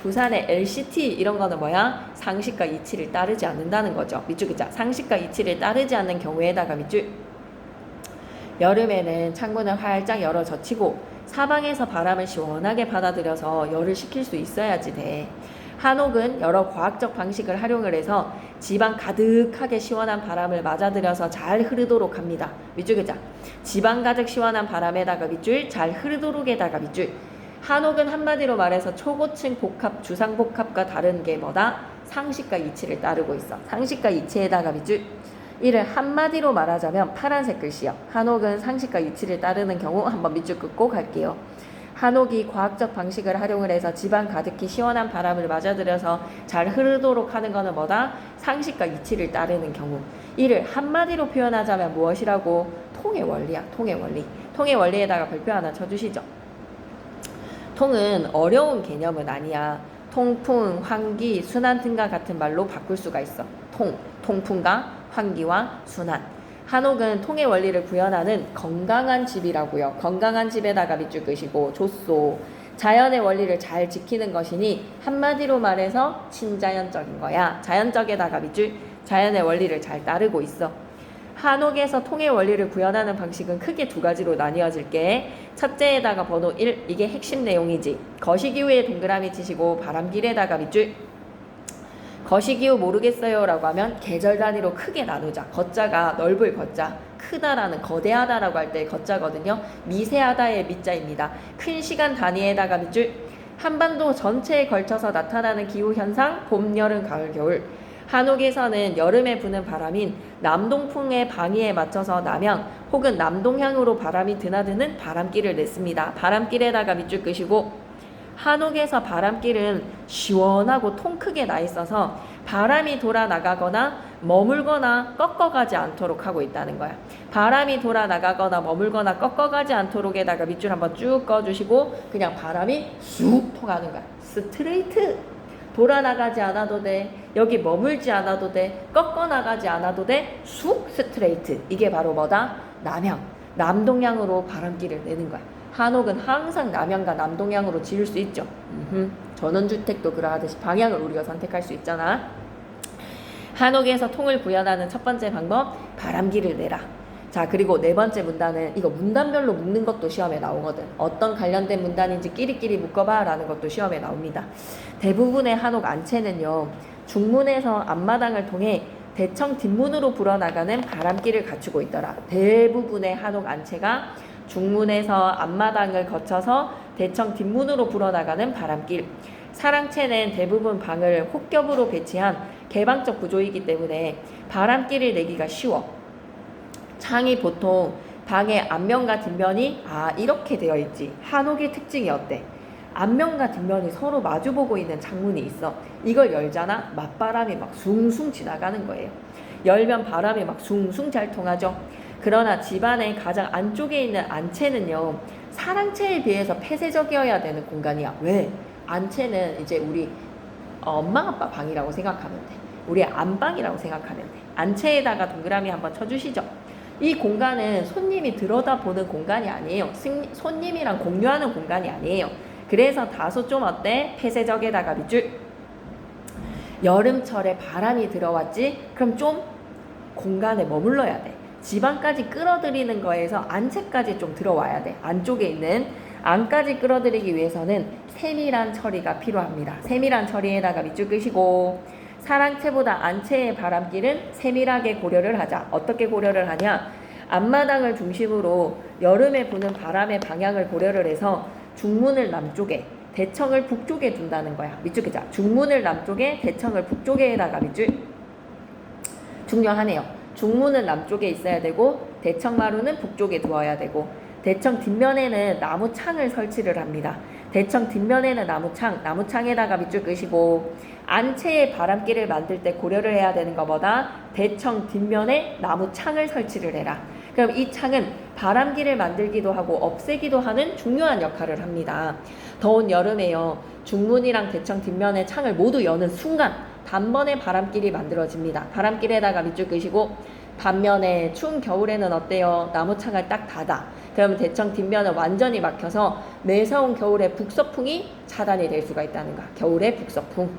S1: 부산의 LCT 이런 거는 뭐야? 상식과 이치를 따르지 않는다는 거죠. 밑줄 긋자. 상식과 이치를 따르지 않는 경우에다가 밑줄. 여름에는 창문을 활짝 열어 젖히고 사방에서 바람을 시원하게 받아들여서 열을 식힐 수 있어야지 돼. 한옥은 여러 과학적 방식을 활용을 해서 집안 가득하게 시원한 바람을 맞아들여서 잘 흐르도록 합니다. 밑줄 긋자. 집안 가득 시원한 바람에다가 밑줄, 잘 흐르도록에다가 밑줄. 한옥은 한마디로 말해서 초고층 복합, 주상복합과 다른 게 뭐다? 상식과 이치를 따르고 있어. 상식과 이치에다가 밑줄. 이를 한마디로 말하자면 파란색 글씨요. 한옥은 상식과 이치를 따르는 경우 한번 밑줄 긋고 갈게요. 한옥이 과학적 방식을 활용을 해서 집안 가득히 시원한 바람을 맞아들여서 잘 흐르도록 하는 것은 뭐다? 상식과 이치를 따르는 경우. 이를 한마디로 표현하자면 무엇이라고? 통의 원리야. 통의 원리. 통의 원리에다가 별표 하나 쳐주시죠. 통은 어려운 개념은 아니야. 통풍, 환기, 순환 등과 같은 말로 바꿀 수가 있어. 통풍과 환기와 순환. 한옥은 통의 원리를 구현하는 건강한 집이라고요. 건강한 집에다가 밑줄 끄시고 좋소. 자연의 원리를 잘 지키는 것이니 한마디로 말해서 친자연적인 거야. 자연적에다가 밑줄, 자연의 원리를 잘 따르고 있어. 한옥에서 통의 원리를 구현하는 방식은 크게 두 가지로 나뉘어질게. 첫째에다가 번호 1, 이게 핵심 내용이지. 거시기후에 동그라미 치시고 바람길에다가 밑줄. 거시기후 모르겠어요 라고 하면 계절 단위로 크게 나누자. 거자가 넓을 거자, 크다라는 거대하다라고 할 때 거자거든요. 미세하다의 미자입니다. 큰 시간 단위에다가 밑줄. 한반도 전체에 걸쳐서 나타나는 기후현상, 봄, 여름, 가을, 겨울. 한옥에서는 여름에 부는 바람인 남동풍의 방위에 맞춰서 남향 혹은 남동향으로 바람이 드나드는 바람길을 냈습니다. 바람길에다가 밑줄 끄시고, 한옥에서 바람길은 시원하고 통 크게 나 있어서 바람이 돌아 나가거나 머물거나 꺾어가지 않도록 하고 있다는 거야. 바람이 돌아 나가거나 머물거나 꺾어가지 않도록에다가 밑줄 한번 쭉 꺼주시고, 그냥 바람이 쑥 통하는 거야. 스트레이트. 돌아 나가지 않아도 돼. 여기 머물지 않아도 돼. 꺾어 나가지 않아도 돼. 쑥 스트레이트. 이게 바로 뭐다? 남향. 남동향으로 바람길을 내는 거야. 한옥은 항상 남향과 남동향으로 지을 수 있죠. 전원주택도 그러하듯이 방향을 우리가 선택할 수 있잖아. 한옥에서 통을 구현하는 첫 번째 방법, 바람길을 내라. 자, 그리고 네 번째 문단은 이거 문단별로 묶는 것도 시험에 나오거든. 어떤 관련된 문단인지 끼리끼리 묶어봐 라는 것도 시험에 나옵니다. 대부분의 한옥 안채는요, 중문에서 앞마당을 통해 대청 뒷문으로 불어나가는 바람길을 갖추고 있더라. 대부분의 한옥 안채가 중문에서 앞마당을 거쳐서 대청 뒷문으로 불어나가는 바람길. 사랑채는 대부분 방을 혹겹으로 배치한 개방적 구조이기 때문에 바람길을 내기가 쉬워. 창이 보통 방의 앞면과 뒷면이 이렇게 되어 있지. 한옥의 특징이 어때? 앞면과 뒷면이 서로 마주보고 있는 창문이 있어. 이걸 열잖아? 맞바람이 막 숭숭 지나가는 거예요. 열면 바람이 막 숭숭 잘 통하죠. 그러나 집안의 가장 안쪽에 있는 안채는요, 사랑채에 비해서 폐쇄적이어야 되는 공간이야. 왜? 안채는 이제 우리 엄마 아빠 방이라고 생각하면 돼. 우리 안방이라고 생각하면 돼. 안채에다가 동그라미 한번 쳐주시죠. 이 공간은 손님이 들여다보는 공간이 아니에요. 손님이랑 공유하는 공간이 아니에요. 그래서 다소 좀 어때? 폐쇄적에다가 밑줄. 여름철에 바람이 들어왔지? 그럼 좀 공간에 머물러야 돼. 집안까지 끌어들이는 거에서 안채까지 좀 들어와야 돼. 안쪽에 있는 안까지 끌어들이기 위해서는 세밀한 처리가 필요합니다. 세밀한 처리에다가 밑줄 끄시고, 사랑채보다 안채의 바람길은 세밀하게 고려를 하자. 어떻게 고려를 하냐? 앞마당을 중심으로 여름에 부는 바람의 방향을 고려를 해서 중문을 남쪽에, 대청을 북쪽에 둔다는 거야. 밑줄 끄자. 중문을 남쪽에, 대청을 북쪽에다가 밑줄. 중요하네요. 중문은 남쪽에 있어야 되고 대청마루는 북쪽에 두어야 되고, 대청 뒷면에는 나무 창을 설치를 합니다. 대청 뒷면에는 나무창에다가 밑줄 끄시고, 안채의 바람길을 만들 때 고려를 해야 되는 것보다 대청 뒷면에 나무창을 설치를 해라. 그럼 이 창은 바람길을 만들기도 하고 없애기도 하는 중요한 역할을 합니다. 더운 여름에요, 중문이랑 대청 뒷면의 창을 모두 여는 순간 단번에 바람길이 만들어집니다. 바람길에다가 밑줄 끄시고, 반면에 추운 겨울에는 어때요? 나무창을 딱 닫아. 그러면 대청 뒷면은 완전히 막혀서 매서운 겨울의 북서풍이 차단이 될 수가 있다는 거야. 겨울의 북서풍.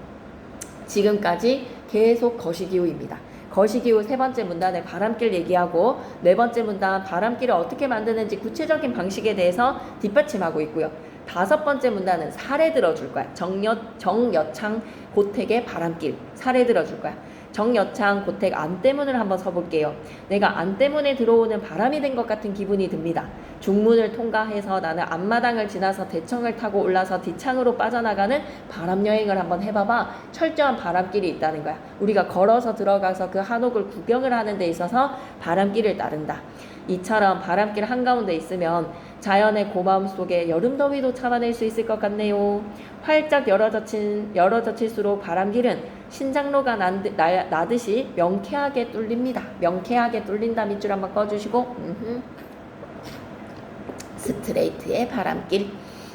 S1: 지금까지 계속 거시기후입니다. 거시기후 세 번째 문단의 바람길 얘기하고, 네 번째 문단 바람길을 어떻게 만드는지 구체적인 방식에 대해서 뒷받침하고 있고요. 다섯 번째 문단은 사례 들어줄 거야. 정여창 고택의 바람길 사례 들어줄 거야. 정여창 고택 안대문을 한번 서볼게요. 내가 안대문에 들어오는 바람이 된 것 같은 기분이 듭니다. 중문을 통과해서 나는 앞마당을 지나서 대청을 타고 올라서 뒷창으로 빠져나가는 바람 여행을 한번 해봐봐. 철저한 바람길이 있다는 거야. 우리가 걸어서 들어가서 그 한옥을 구경을 하는 데 있어서 바람길을 따른다. 이처럼 바람길 한가운데 있으면 자연의 고마움 속에 여름 더위도 참아낼 수 있을 것 같네요. 활짝 열어젖힐수록 바람길은 신장로가 나듯이 명쾌하게 뚫립니다. 명쾌하게 뚫린다. 밑줄 한번 꺼주시고, 스트레이트의 바람길.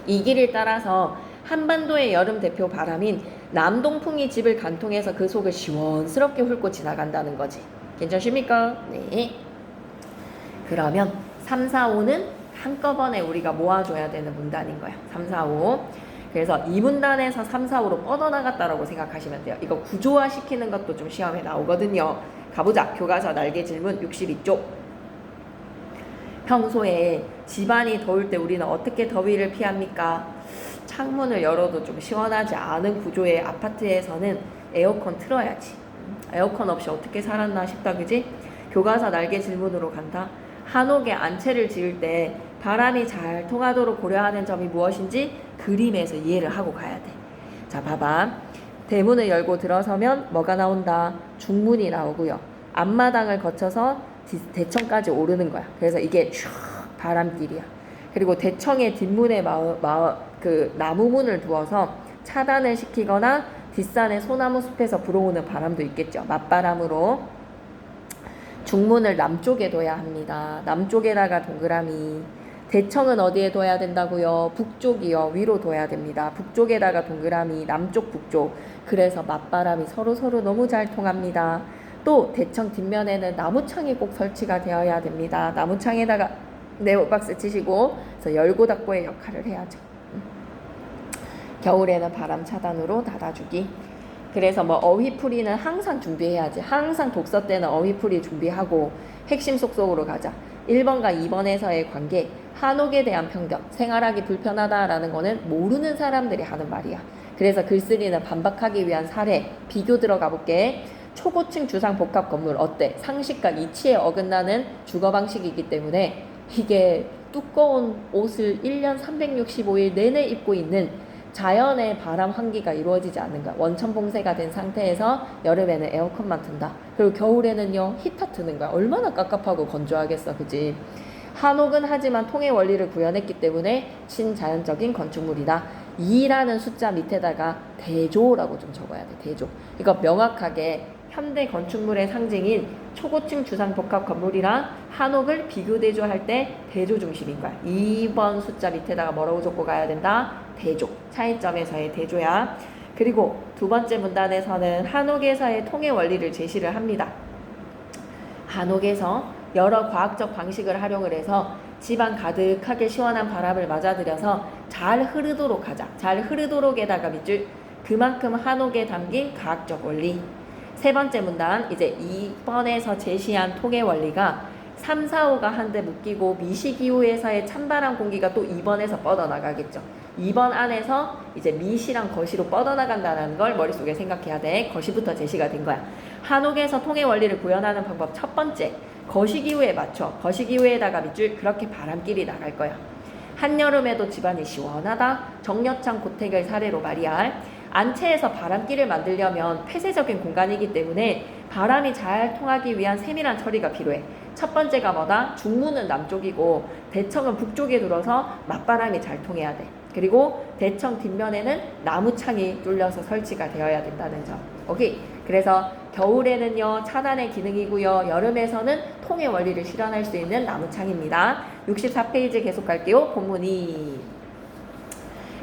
S1: 이 길을 따라서 한반도의 여름 대표 바람인 남동풍이 집을 관통해서 그 속을 시원스럽게 훑고 지나간다는 거지. 괜찮으십니까? 네. 그러면 3, 4, 5는 한꺼번에 우리가 모아줘야 되는 문단인 거야. 3, 4, 5. 그래서 이 문단에서 3, 4, 5로 뻗어나갔다라고 생각하시면 돼요. 이거 구조화 시키는 것도 좀 시험에 나오거든요. 가보자. 교과서 날개 질문 62쪽. 평소에 집안이 더울 때 우리는 어떻게 더위를 피합니까? 창문을 열어도 좀 시원하지 않은 구조의 아파트에서는 에어컨 틀어야지. 에어컨 없이 어떻게 살았나 싶다, 그지? 교과서 날개 질문으로 간다. 한옥에 안채를 지을 때 바람이 잘 통하도록 고려하는 점이 무엇인지 그림에서 이해를 하고 가야 돼. 자, 봐봐. 대문을 열고 들어서면 뭐가 나온다? 중문이 나오고요. 앞마당을 거쳐서 대청까지 오르는 거야. 그래서 이게 슉 바람길이야. 그리고 대청의 뒷문에 그 나무문을 두어서 차단을 시키거나 뒷산의 소나무 숲에서 불어오는 바람도 있겠죠. 맞바람으로. 중문을 남쪽에 둬야 합니다. 남쪽에다가 동그라미. 대청은 어디에 둬야 된다고요? 북쪽이요. 위로 둬야 됩니다. 북쪽에다가 동그라미. 남쪽 북쪽. 그래서 맞바람이 서로 너무 잘 통합니다. 또 대청 뒷면에는 나무창이 꼭 설치가 되어야 됩니다. 나무창에다가 네오박스 치시고 그래서 열고 닫고의 역할을 해야죠. 겨울에는 바람 차단으로 닫아주기. 그래서 뭐 어휘풀이는 항상 준비해야지. 항상 독서 때는 어휘풀이 준비하고 핵심 속속으로 가자. 1번과 2번에서의 관계, 한옥에 대한 편견, 생활하기 불편하다라는 거는 모르는 사람들이 하는 말이야. 그래서 글쓰기는 반박하기 위한 사례, 비교 들어가 볼게. 초고층 주상 복합 건물 어때? 상식과 이치에 어긋나는 주거 방식이기 때문에 이게 두꺼운 옷을 1년 365일 내내 입고 있는 자연의 바람 환기가 이루어지지 않는 거야. 원천 봉쇄가 된 상태에서 여름에는 에어컨만 튼다. 그리고 겨울에는요 히터 트는 거야. 얼마나 깝깝하고 건조하겠어, 그지? 한옥은 하지만 통의 원리를 구현했기 때문에 친자연적인 건축물이다. 2라는 숫자 밑에다가 대조라고 좀 적어야 돼. 대조. 이거 명확하게 현대 건축물의 상징인 초고층 주상 복합 건물이랑 한옥을 비교 대조할 때 대조 중심인 거야. 2번 숫자 밑에다가 뭐라고 적고 가야 된다? 대조. 차이점에서의 대조야. 그리고 두 번째 문단에서는 한옥에서의 통의 원리를 제시를 합니다. 한옥에서 여러 과학적 방식을 활용을 해서 집안 가득하게 시원한 바람을 맞아들여서 잘 흐르도록 하자. 잘 흐르도록에다가 밑줄 그만큼 한옥에 담긴 과학적 원리. 세 번째 문단, 이제 2번에서 제시한 통의 원리가 3, 4, 5가 한데 묶이고 미시기후에서의 찬바람 공기가 또 2번에서 뻗어나가겠죠. 2번 안에서 이제 미시랑 거시로 뻗어나간다는 걸 머릿속에 생각해야 돼. 거시부터 제시가 된 거야. 한옥에서 통의 원리를 구현하는 방법 첫 번째, 거시기후에 맞춰. 거시기후에다가 밑줄 그렇게 바람길이 나갈 거야. 한여름에도 집안이 시원하다. 정려창 고택을 사례로 말이야. 안채에서 바람길을 만들려면 폐쇄적인 공간이기 때문에 바람이 잘 통하기 위한 세밀한 처리가 필요해. 첫 번째가 뭐다? 중문은 남쪽이고 대청은 북쪽에 들어서 맞바람이 잘 통해야 돼. 그리고 대청 뒷면에는 나무창이 뚫려서 설치가 되어야 된다는 점. 오케이. 그래서 겨울에는요 차단의 기능이고요. 여름에서는 통의 원리를 실현할 수 있는 나무창입니다. 64페이지 계속 갈게요. 본문이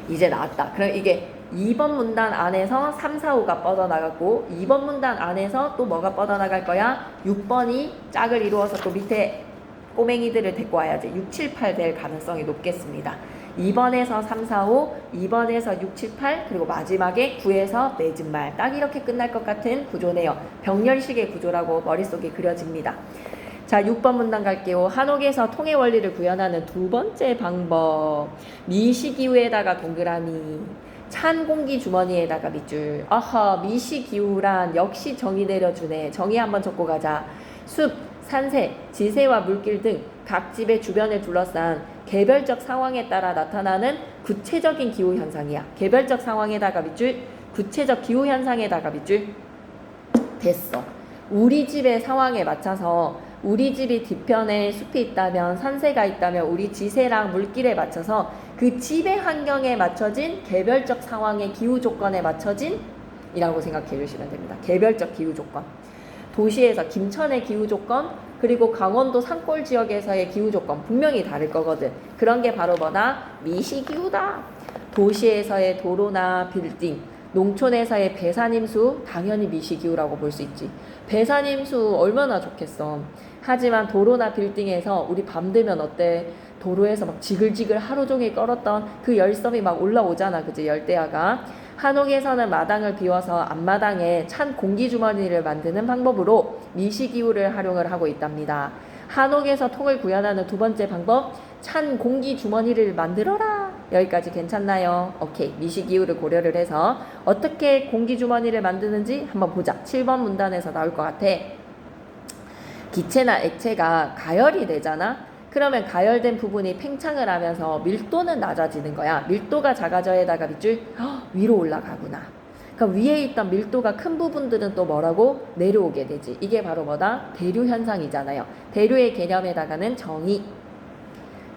S1: 이제 나왔다. 그럼 이게 2번 문단 안에서 3, 4, 5가 뻗어나갔고 2번 문단 안에서 또 뭐가 뻗어나갈 거야? 6번이 짝을 이루어서 또 밑에 꼬맹이들을 데리고 와야지. 6, 7, 8 될 가능성이 높겠습니다. 2번에서 3, 4, 5, 2번에서 6, 7, 8 그리고 마지막에 9에서 맺은 말. 딱 이렇게 끝날 것 같은 구조네요. 병렬식의 구조라고 머릿속에 그려집니다. 자, 6번 문단 갈게요. 한옥에서 통의 원리를 구현하는 두 번째 방법. 미시기후에다가 동그라미. 찬 공기 주머니에다가 밑줄. 아하, 미시기후란 역시 정의 내려주네. 정의 한번 적고 가자. 숲, 산세, 지세와 물길 등 각 집의 주변을 둘러싼 개별적 상황에 따라 나타나는 구체적인 기후 현상이야. 개별적 상황에다가 밑줄, 구체적 기후 현상에다가 밑줄. 됐어. 우리 집의 상황에 맞춰서 우리 집이 뒤편에 숲이 있다면 산세가 있다면 우리 지세랑 물길에 맞춰서 그 집의 환경에 맞춰진 개별적 상황의 기후 조건에 맞춰진 이라고 생각해 주시면 됩니다. 개별적 기후 조건. 도시에서 김천의 기후 조건 그리고 강원도 산골 지역에서의 기후 조건 분명히 다를 거거든. 그런 게 바로 뭐다? 미시기후다. 도시에서의 도로나 빌딩, 농촌에서의 배산임수 당연히 미시기후라고 볼 수 있지. 배산임수 얼마나 좋겠어. 하지만 도로나 빌딩에서 우리 밤 되면 어때? 도로에서 막 지글지글 하루 종일 끓었던 그 열섬이 막 올라오잖아. 그지? 열대야가. 한옥에서는 마당을 비워서 앞마당에 찬 공기주머니를 만드는 방법으로 미시기후를 활용을 하고 있답니다. 한옥에서 통을 구현하는 두 번째 방법, 찬 공기주머니를 만들어라. 여기까지 괜찮나요? 오케이. 미시기후를 고려를 해서 어떻게 공기주머니를 만드는지 한번 보자. 7번 문단에서 나올 것 같아. 기체나 액체가 가열이 되잖아. 그러면 가열된 부분이 팽창을 하면서 밀도는 낮아지는 거야. 밀도가 작아져야다가 밑줄 위로 올라가구나. 그러니까 위에 있던 밀도가 큰 부분들은 또 뭐라고? 내려오게 되지. 이게 바로 뭐다? 대류 현상이잖아요. 대류의 개념에다가는 정의.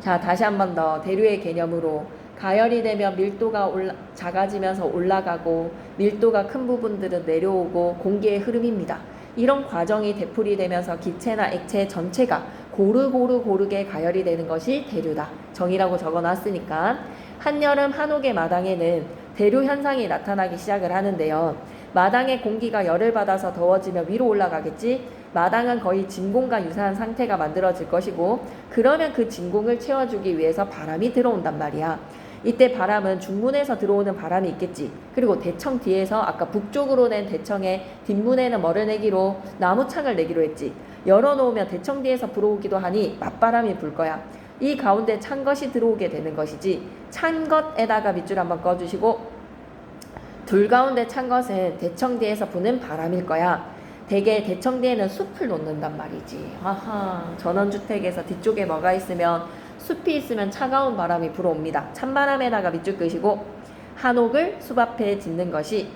S1: 자, 다시 한 번 더 대류의 개념으로 가열이 되면 밀도가 작아지면서 올라가고 밀도가 큰 부분들은 내려오고 공기의 흐름입니다. 이런 과정이 되풀이 되면서 기체나 액체 전체가 고르게 가열이 되는 것이 대류다. 정의라고 적어놨으니까 한여름 한옥의 마당에는 대류 현상이 나타나기 시작을 하는데요. 마당의 공기가 열을 받아서 더워지면 위로 올라가겠지. 마당은 거의 진공과 유사한 상태가 만들어질 것이고 그러면 그 진공을 채워주기 위해서 바람이 들어온단 말이야. 이때 바람은 중문에서 들어오는 바람이 있겠지. 그리고 대청 뒤에서 아까 북쪽으로 낸 대청의 뒷문에는 뭐를 내기로? 나무창을 내기로 했지. 열어놓으면 대청 뒤에서 불어오기도 하니 맞바람이 불 거야. 이 가운데 찬 것이 들어오게 되는 것이지. 찬 것에다가 밑줄 한번 꺼주시고 둘 가운데 찬 것은 대청 뒤에서 부는 바람일 거야. 대개 대청 뒤에는 숲을 놓는단 말이지. 전원주택에서 뒤쪽에 뭐가 있으면 숲이 있으면 차가운 바람이 불어옵니다. 찬바람에다가 밑줄 끄시고 한옥을 숲 앞에 짓는 것이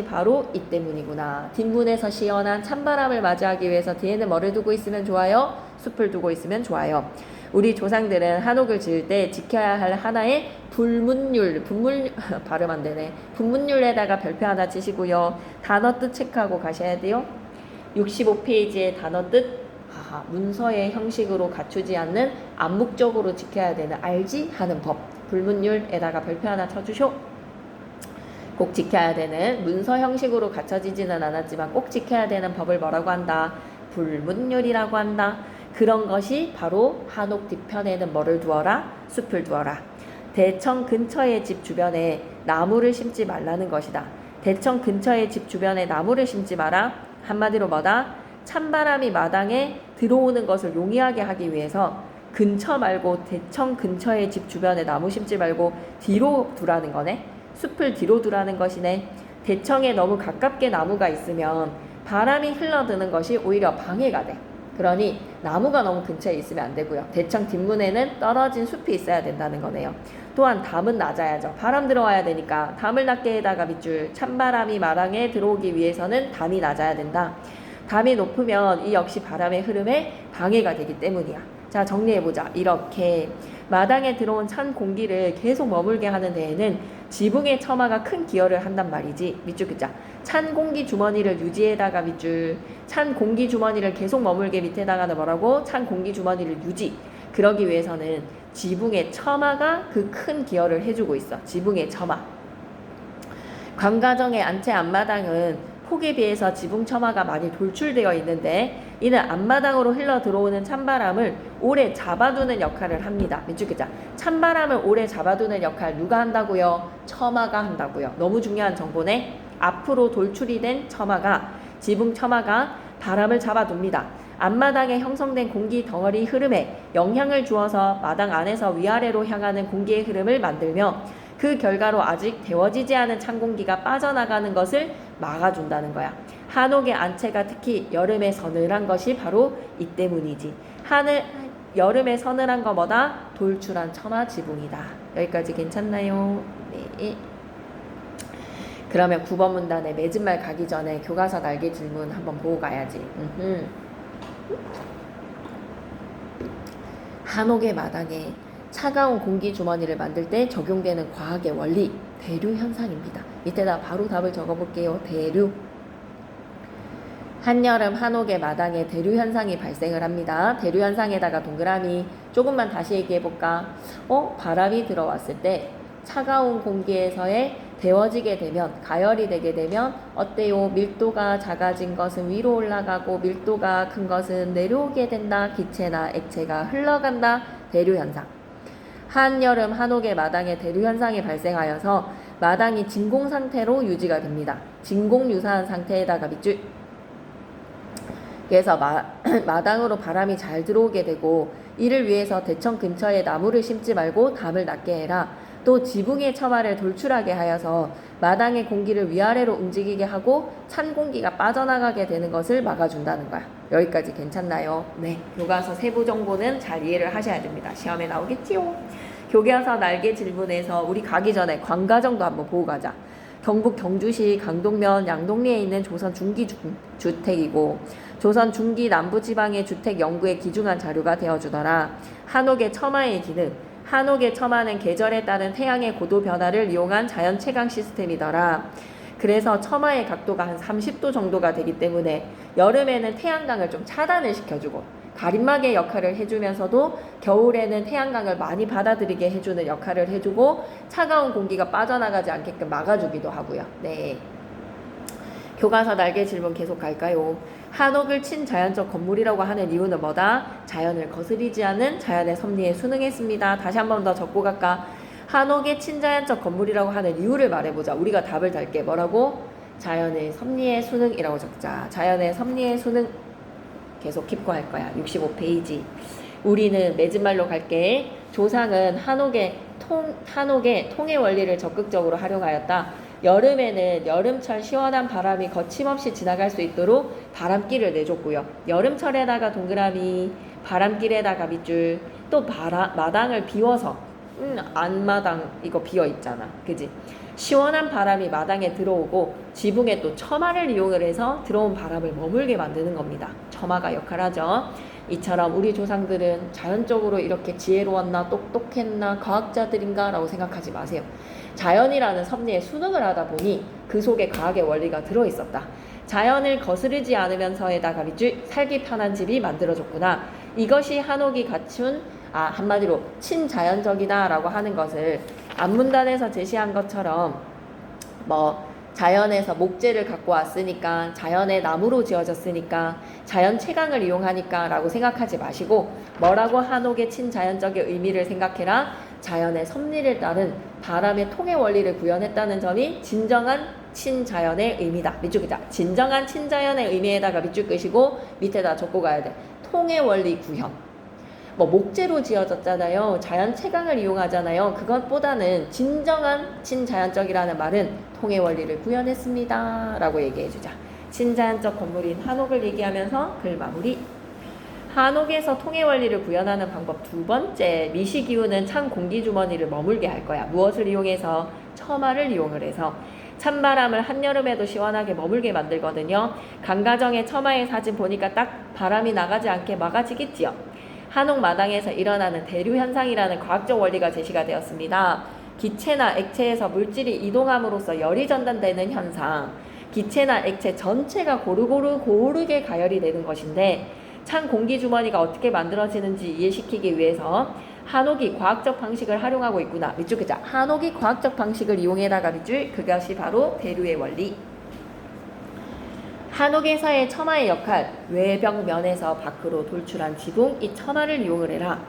S1: 바로 이 때문이구나. 뒷문에서 시원한 찬바람을 맞이하기 위해서 뒤에는 뭐를 두고 있으면 좋아요? 숲을 두고 있으면 좋아요. 우리 조상들은 한옥을 지을 때 지켜야 할 하나의 발음 안 되네. 분문율에다가 별표 하나 치시고요. 단어 뜻 체크하고 가셔야 돼요. 65페이지의 단어 뜻 문서의 형식으로 갖추지 않는 암묵적으로 지켜야 되는 알지? 하는 법. 불문율에다가 별표 하나 쳐주쇼. 꼭 지켜야 되는 문서 형식으로 갖춰지지는 않았지만 꼭 지켜야 되는 법을 뭐라고 한다? 불문율이라고 한다. 그런 것이 바로 한옥 뒤편에는 뭐를 두어라? 숲을 두어라. 대청 근처의 집 주변에 나무를 심지 말라는 것이다. 대청 근처의 집 주변에 나무를 심지 마라. 한마디로 뭐다? 찬바람이 마당에 들어오는 것을 용이하게 하기 위해서 근처 말고 대청 근처의 집 주변에 나무 심지 말고 뒤로 두라는 거네. 숲을 뒤로 두라는 것이네. 대청에 너무 가깝게 나무가 있으면 바람이 흘러드는 것이 오히려 방해가 돼. 그러니 나무가 너무 근처에 있으면 안 되고요. 대청 뒷문에는 떨어진 숲이 있어야 된다는 거네요. 또한 담은 낮아야죠. 바람 들어와야 되니까 담을 낮게 해다가 밑줄 찬바람이 마당에 들어오기 위해서는 담이 낮아야 된다. 담이 높으면 이 역시 바람의 흐름에 방해가 되기 때문이야. 자, 정리해보자. 이렇게 마당에 들어온 찬 공기를 계속 머물게 하는 데에는 지붕의 처마가 큰 기여를 한단 말이지. 밑줄 긋자. 찬 공기 주머니를 유지에다가 밑줄. 찬 공기 주머니를 계속 머물게 밑에다가는 뭐라고? 찬 공기 주머니를 유지. 그러기 위해서는 지붕의 처마가 그 큰 기여를 해주고 있어. 지붕의 처마. 관가정의 안채 앞마당은 폭에 비해서 지붕 처마가 많이 돌출되어 있는데 이는 앞마당으로 흘러 들어오는 찬바람을 오래 잡아두는 역할을 합니다. 밑줄 긋자. 찬바람을 오래 잡아두는 역할 누가 한다고요? 처마가 한다고요. 너무 중요한 정보네. 앞으로 돌출이 된 처마가 지붕 처마가 바람을 잡아둡니다. 앞마당에 형성된 공기 덩어리 흐름에 영향을 주어서 마당 안에서 위아래로 향하는 공기의 흐름을 만들며 그 결과로 아직 데워지지 않은 찬 공기가 빠져나가는 것을 막아준다는 거야. 한옥의 안채가 특히 여름에 서늘한 것이 바로 이 때문이지. 여름에 서늘한 거 뭐다? 돌출한 처마 지붕이다. 여기까지 괜찮나요? 네. 그러면 9번 문단에 맺은말 가기 전에 교과서 날개 질문 한번 보고 가야지. 한옥의 마당에 차가운 공기 주머니를 만들 때 적용되는 과학의 원리, 대류 현상입니다. 이때다 바로 답을 적어볼게요. 대류. 한여름 한옥의 마당에 대류 현상이 발생을 합니다. 대류 현상에다가 동그라미. 조금만 다시 얘기해볼까? 바람이 들어왔을 때 차가운 공기에서의 데워지게 되면, 가열이 되게 되면 어때요? 밀도가 작아진 것은 위로 올라가고 밀도가 큰 것은 내려오게 된다. 기체나 액체가 흘러간다. 대류 현상. 한여름 한옥의 마당에 대류 현상이 발생하여서 마당이 진공 상태로 유지가 됩니다. 진공 유사한 상태에다가 밑줄. 그래서 마당으로 바람이 잘 들어오게 되고 이를 위해서 대청 근처에 나무를 심지 말고 담을 낮게 해라. 또 지붕의 처마를 돌출하게 하여서 마당의 공기를 위아래로 움직이게 하고 찬 공기가 빠져나가게 되는 것을 막아준다는 거야. 여기까지 괜찮나요? 네. 교과서 세부 정보는 잘 이해를 하셔야 됩니다. 시험에 나오겠지요. 교과서 날개 질문에서 우리 가기 전에 관가정도 한번 보고 가자. 경북 경주시 강동면 양동리에 있는 조선 중기 주택이고 조선 중기 남부지방의 주택 연구에 기중한 자료가 되어주더라. 한옥의 처마의 기능. 한옥의 처마는 계절에 따른 태양의 고도 변화를 이용한 자연 채광 시스템이더라. 그래서 처마의 각도가 한 30도 정도가 되기 때문에 여름에는 태양광을 좀 차단을 시켜주고 가림막의 역할을 해주면서도 겨울에는 태양광을 많이 받아들이게 해주는 역할을 해주고 차가운 공기가 빠져나가지 않게끔 막아주기도 하고요. 네. 교과서 날개 질문 계속 갈까요? 한옥을 친자연적 건물이라고 하는 이유는 뭐다? 자연을 거스리지 않는 자연의 섭리에 순응했습니다. 다시 한 번 더 적고 갈까? 한옥의 친자연적 건물이라고 하는 이유를 말해보자. 우리가 답을 달게. 뭐라고? 자연의 섭리에 순응이라고 적자. 자연의 섭리에 순응. 계속 킵고 할 거야. 65페이지. 우리는 맺은말로 갈게. 조상은 한옥의 통의 원리를 적극적으로 활용하였다. 여름에는 여름철 시원한 바람이 거침없이 지나갈 수 있도록 바람길을 내줬고요. 여름철에다가 동그라미, 바람길에다가 밑줄, 또 마당을 비워서 안마당 이거 비어 있잖아. 그지? 시원한 바람이 마당에 들어오고 지붕에 또 처마를 이용을 해서 들어온 바람을 머물게 만드는 겁니다. 처마가 역할하죠. 이처럼 우리 조상들은 자연적으로 이렇게 지혜로웠나 똑똑했나 과학자들인가 라고 생각하지 마세요. 자연이라는 섭리에 순응을 하다 보니 그 속에 과학의 원리가 들어있었다. 자연을 거스르지 않으면서에다가 밑줄 살기 편한 집이 만들어졌구나. 이것이 한옥이 갖춘 한마디로 친자연적이다 라고 하는 것을 안문단에서 제시한 것처럼 자연에서 목재를 갖고 왔으니까 자연의 나무로 지어졌으니까 자연 채광을 이용하니까 라고 생각하지 마시고 뭐라고 한옥의 친자연적의 의미를 생각해라. 자연의 섭리를 따른 바람의 통의 원리를 구현했다는 점이 진정한 친자연의 의미다. 밑줄 끄자. 진정한 친자연의 의미에다가 밑줄 끄시고 밑에다 적고 가야 돼. 통의 원리 구현. 목재로 지어졌잖아요. 자연 채광을 이용하잖아요. 그것보다는 진정한 친자연적이라는 말은 통의 원리를 구현했습니다. 라고 얘기해주자. 친자연적 건물인 한옥을 얘기하면서 글 마무리. 한옥에서 통의 원리를 구현하는 방법 두 번째, 미시기후는 찬 공기주머니를 머물게 할 거야. 무엇을 이용해서? 처마를 이용을 해서. 찬바람을 한여름에도 시원하게 머물게 만들거든요. 강가정의 처마의 사진 보니까 딱 바람이 나가지 않게 막아지겠지요. 한옥 마당에서 일어나는 대류 현상이라는 과학적 원리가 제시가 되었습니다. 기체나 액체에서 물질이 이동함으로써 열이 전달되는 현상. 기체나 액체 전체가 고르게 가열이 되는 것인데 찬 공기 주머니가 어떻게 만들어지는지 이해시키기 위해서 한옥이 과학적 방식을 활용하고 있구나. 밑줄 끄자. 한옥이 과학적 방식을 이용해다가 밑줄. 그것이 바로 대류의 원리. 한옥에서의 처마의 역할. 외벽면에서 밖으로 돌출한 지붕. 이 처마를 이용을 해라.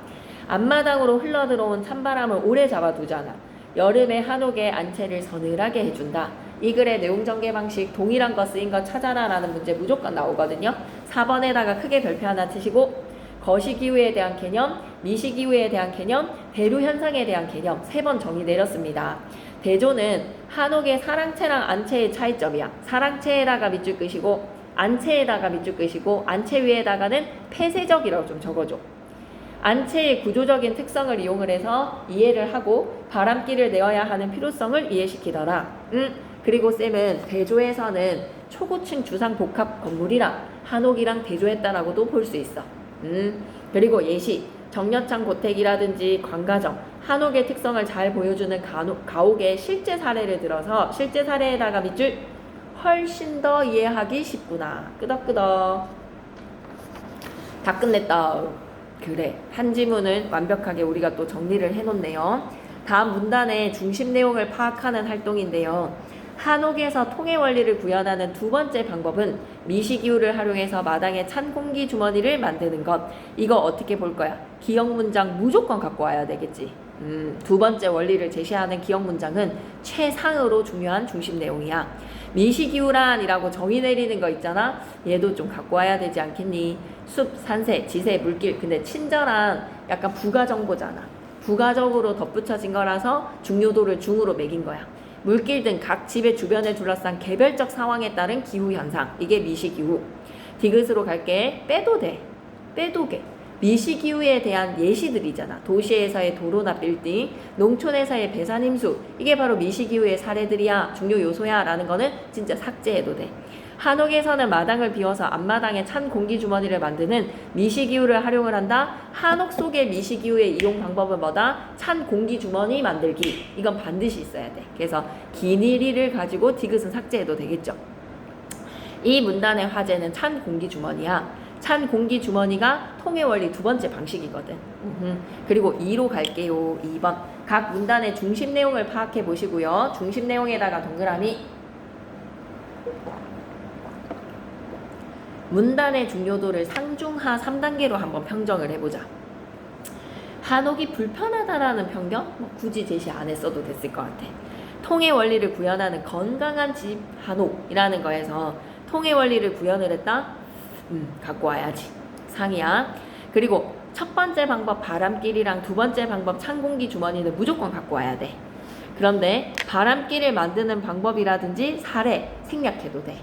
S1: 앞마당으로 흘러들어온 찬바람을 오래 잡아두잖아. 여름에 한옥의 안채를 서늘하게 해준다. 이 글의 내용 전개 방식 동일한 거 쓰인 거 찾아라 라는 문제 무조건 나오거든요. 4번에다가 크게 별표 하나 치시고 거시기후에 대한 개념, 미시기후에 대한 개념, 대류 현상에 대한 개념 3번 정의 내렸습니다. 대조는 한옥의 사랑채랑 안채의 차이점이야. 사랑채에다가 밑줄 끄시고 안채에다가 밑줄 끄시고 안채 위에다가는 폐쇄적이라고 좀 적어줘. 안채의 구조적인 특성을 이용을 해서 이해를 하고 바람길을 내어야 하는 필요성을 이해시키더라. 그리고 쌤은 대조에서는 초고층 주상 복합 건물이랑 한옥이랑 대조했다라고도 볼 수 있어. 그리고 예시, 정려창 고택이라든지 관가정, 한옥의 특성을 잘 보여주는 가옥의 실제 사례를 들어서 실제 사례에다가 밑줄 훨씬 더 이해하기 쉽구나. 끄덕끄덕. 다 끝냈다. 그래, 한 지문을 완벽하게 우리가 또 정리를 해놓네요. 다음 문단의 중심 내용을 파악하는 활동인데요. 한옥에서 통의 원리를 구현하는 두 번째 방법은 미시기후를 활용해서 마당에 찬 공기 주머니를 만드는 것. 이거 어떻게 볼 거야? 기억 문장 무조건 갖고 와야 되겠지. 두 번째 원리를 제시하는 기억 문장은 최상으로 중요한 중심 내용이야. 미시기후란이라고 정의 내리는 거 있잖아. 얘도 좀 갖고 와야 되지 않겠니? 숲, 산세, 지세, 물길. 근데 친절한 약간 부가 정보잖아. 부가적으로 덧붙여진 거라서 중요도를 중으로 매긴 거야. 물길 등 각 집의 주변을 둘러싼 개별적 상황에 따른 기후현상. 이게 미시기후. 디귿으로 갈게. 빼도 돼. 빼도 돼. 미시기후에 대한 예시들이잖아. 도시에서의 도로나 빌딩, 농촌에서의 배산임수. 이게 바로 미시기후의 사례들이야. 중요 요소야. 라는 거는 진짜 삭제해도 돼. 한옥에서는 마당을 비워서 앞마당에 찬 공기 주머니를 만드는 미시기후를 활용을 한다. 한옥 속의 미시기후의 이용 방법은 뭐다? 찬 공기 주머니 만들기. 이건 반드시 있어야 돼. 그래서 기니리를 가지고 디귿은 삭제해도 되겠죠. 이 문단의 화제는 찬 공기 주머니야. 찬 공기 주머니가 통해 원리 두 번째 방식이거든. 그리고 2로 갈게요. 2번. 각 문단의 중심 내용을 파악해 보시고요. 중심 내용에다가 동그라미. 문단의 중요도를 상중하 3단계로 한번 평정을 해보자. 한옥이 불편하다라는 편견? 굳이 제시 안 했어도 됐을 것 같아. 통해 원리를 구현하는 건강한 집 한옥이라는 거에서 통해 원리를 구현을 했다? 갖고 와야지. 상이야. 그리고 첫 번째 방법 바람길이랑 두 번째 방법 찬 공기 주머니는 무조건 갖고 와야 돼. 그런데 바람길을 만드는 방법이라든지 사례 생략해도 돼.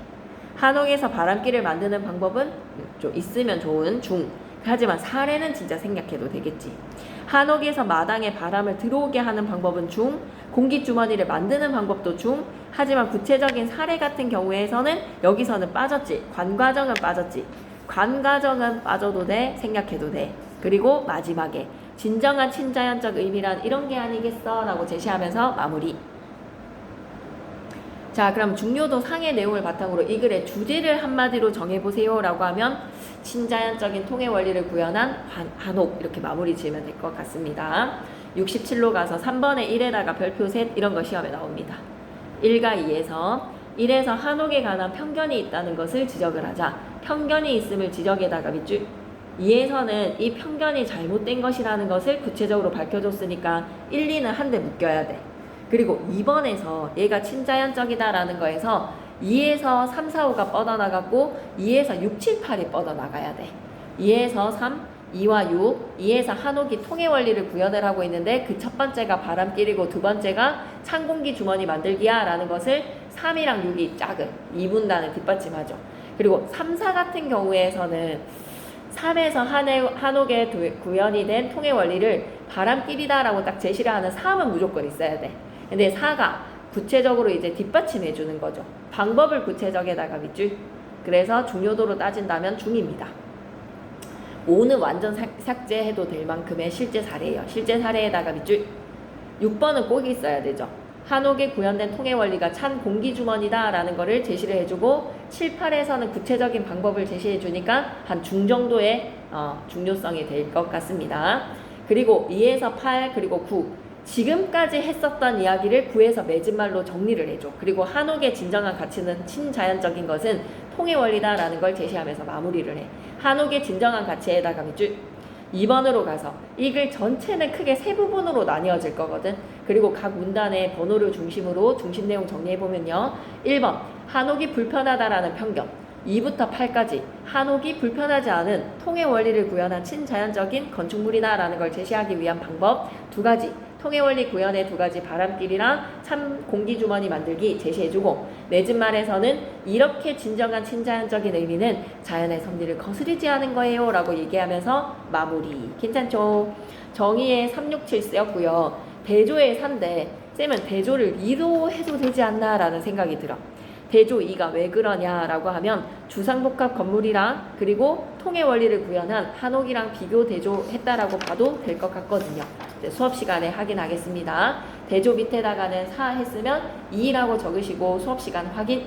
S1: 한옥에서 바람길을 만드는 방법은 좀 있으면 좋은 중. 하지만 사례는 진짜 생략해도 되겠지. 한옥에서 마당에 바람을 들어오게 하는 방법은 중. 공기주머니를 만드는 방법도 중. 하지만 구체적인 사례 같은 경우에서는 여기서는 빠졌지. 관과정은 빠졌지. 관과정은 빠져도 돼. 생략해도 돼. 그리고 마지막에 진정한 친자연적 의미란 이런 게 아니겠어? 라고 제시하면서 마무리. 자, 그럼 중요도 상의 내용을 바탕으로 이 글의 주제를 한마디로 정해보세요 라고 하면 친자연적인 통해 원리를 구현한 한옥 이렇게 마무리 지으면 될 것 같습니다. 67로 가서 3번에 1에다가 별표 셋 이런 거 시험에 나옵니다. 1과 2에서 한옥에 관한 편견이 있다는 것을 지적을 하자. 편견이 있음을 지적에다가 밑줄. 2에서는 이 편견이 잘못된 것이라는 것을 구체적으로 밝혀줬으니까 1, 2는 한 대 묶여야 돼. 그리고 2번에서 얘가 친자연적이다라는 거에서 2에서 3, 4, 5가 뻗어나갔고 2에서 6, 7, 8이 뻗어나가야 돼. 2에서 3, 2와 6, 2에서 한옥이 통해 원리를 구현을 하고 있는데 그 첫 번째가 바람길이고 두 번째가 찬 공기 주머니 만들기야 라는 것을 3이랑 6이 짝을 2분단을 뒷받침하죠. 그리고 3, 4 같은 경우에서는 3에서 한옥에 구현이 된 통해 원리를 바람길이다 라고 딱 제시를 하는 3은 무조건 있어야 돼. 근데 4가 구체적으로 이제 뒷받침해 주는 거죠. 방법을 구체적에다가 밑줄. 그래서 중요도로 따진다면 중입니다. 5는 완전 삭제해도 될 만큼의 실제 사례예요. 실제 사례에다가 밑줄. 6번은 꼭 있어야 되죠. 한옥에 구현된 통해 원리가 찬 공기 주머니다 라는 거를 제시를 해주고 7, 8에서는 구체적인 방법을 제시해 주니까 한 중 정도의 중요성이 될 것 같습니다. 그리고 2에서 8 그리고 9 지금까지 했었던 이야기를 9에서 맺은말로 정리를 해줘. 그리고 한옥의 진정한 가치는 친자연적인 것은 통해 원리다 라는 걸 제시하면서 마무리를 해. 한옥의 진정한 가치에다가 밑줄. 2번으로 가서 이 글 전체는 크게 세 부분으로 나뉘어질 거거든. 그리고 각 문단의 번호를 중심으로 중심 내용 정리해보면요. 1번 한옥이 불편하다라는 편견. 2부터 8까지 한옥이 불편하지 않은 통해 원리를 구현한 친자연적인 건축물이다 라는 걸 제시하기 위한 방법 두 가지. 통해 원리 구현의 두 가지 바람길이랑 찬 공기 주머니 만들기 제시해주고 맺은 말에서는 이렇게 진정한 친자연적인 의미는 자연의 섭리를 거스르지 않은 거예요 라고 얘기하면서 마무리. 괜찮죠? 정의의 367 쓰였고요. 대조의 3대 쌤은 대조를 2로 해도 되지 않나 라는 생각이 들어. 대조 2가 왜 그러냐라고 하면 주상복합 건물이랑 그리고 통해 원리를 구현한 한옥이랑 비교 대조했다라고 봐도 될 것 같거든요. 수업 시간에 확인하겠습니다. 대조 밑에다가는 4 했으면 2라고 적으시고 수업 시간 확인.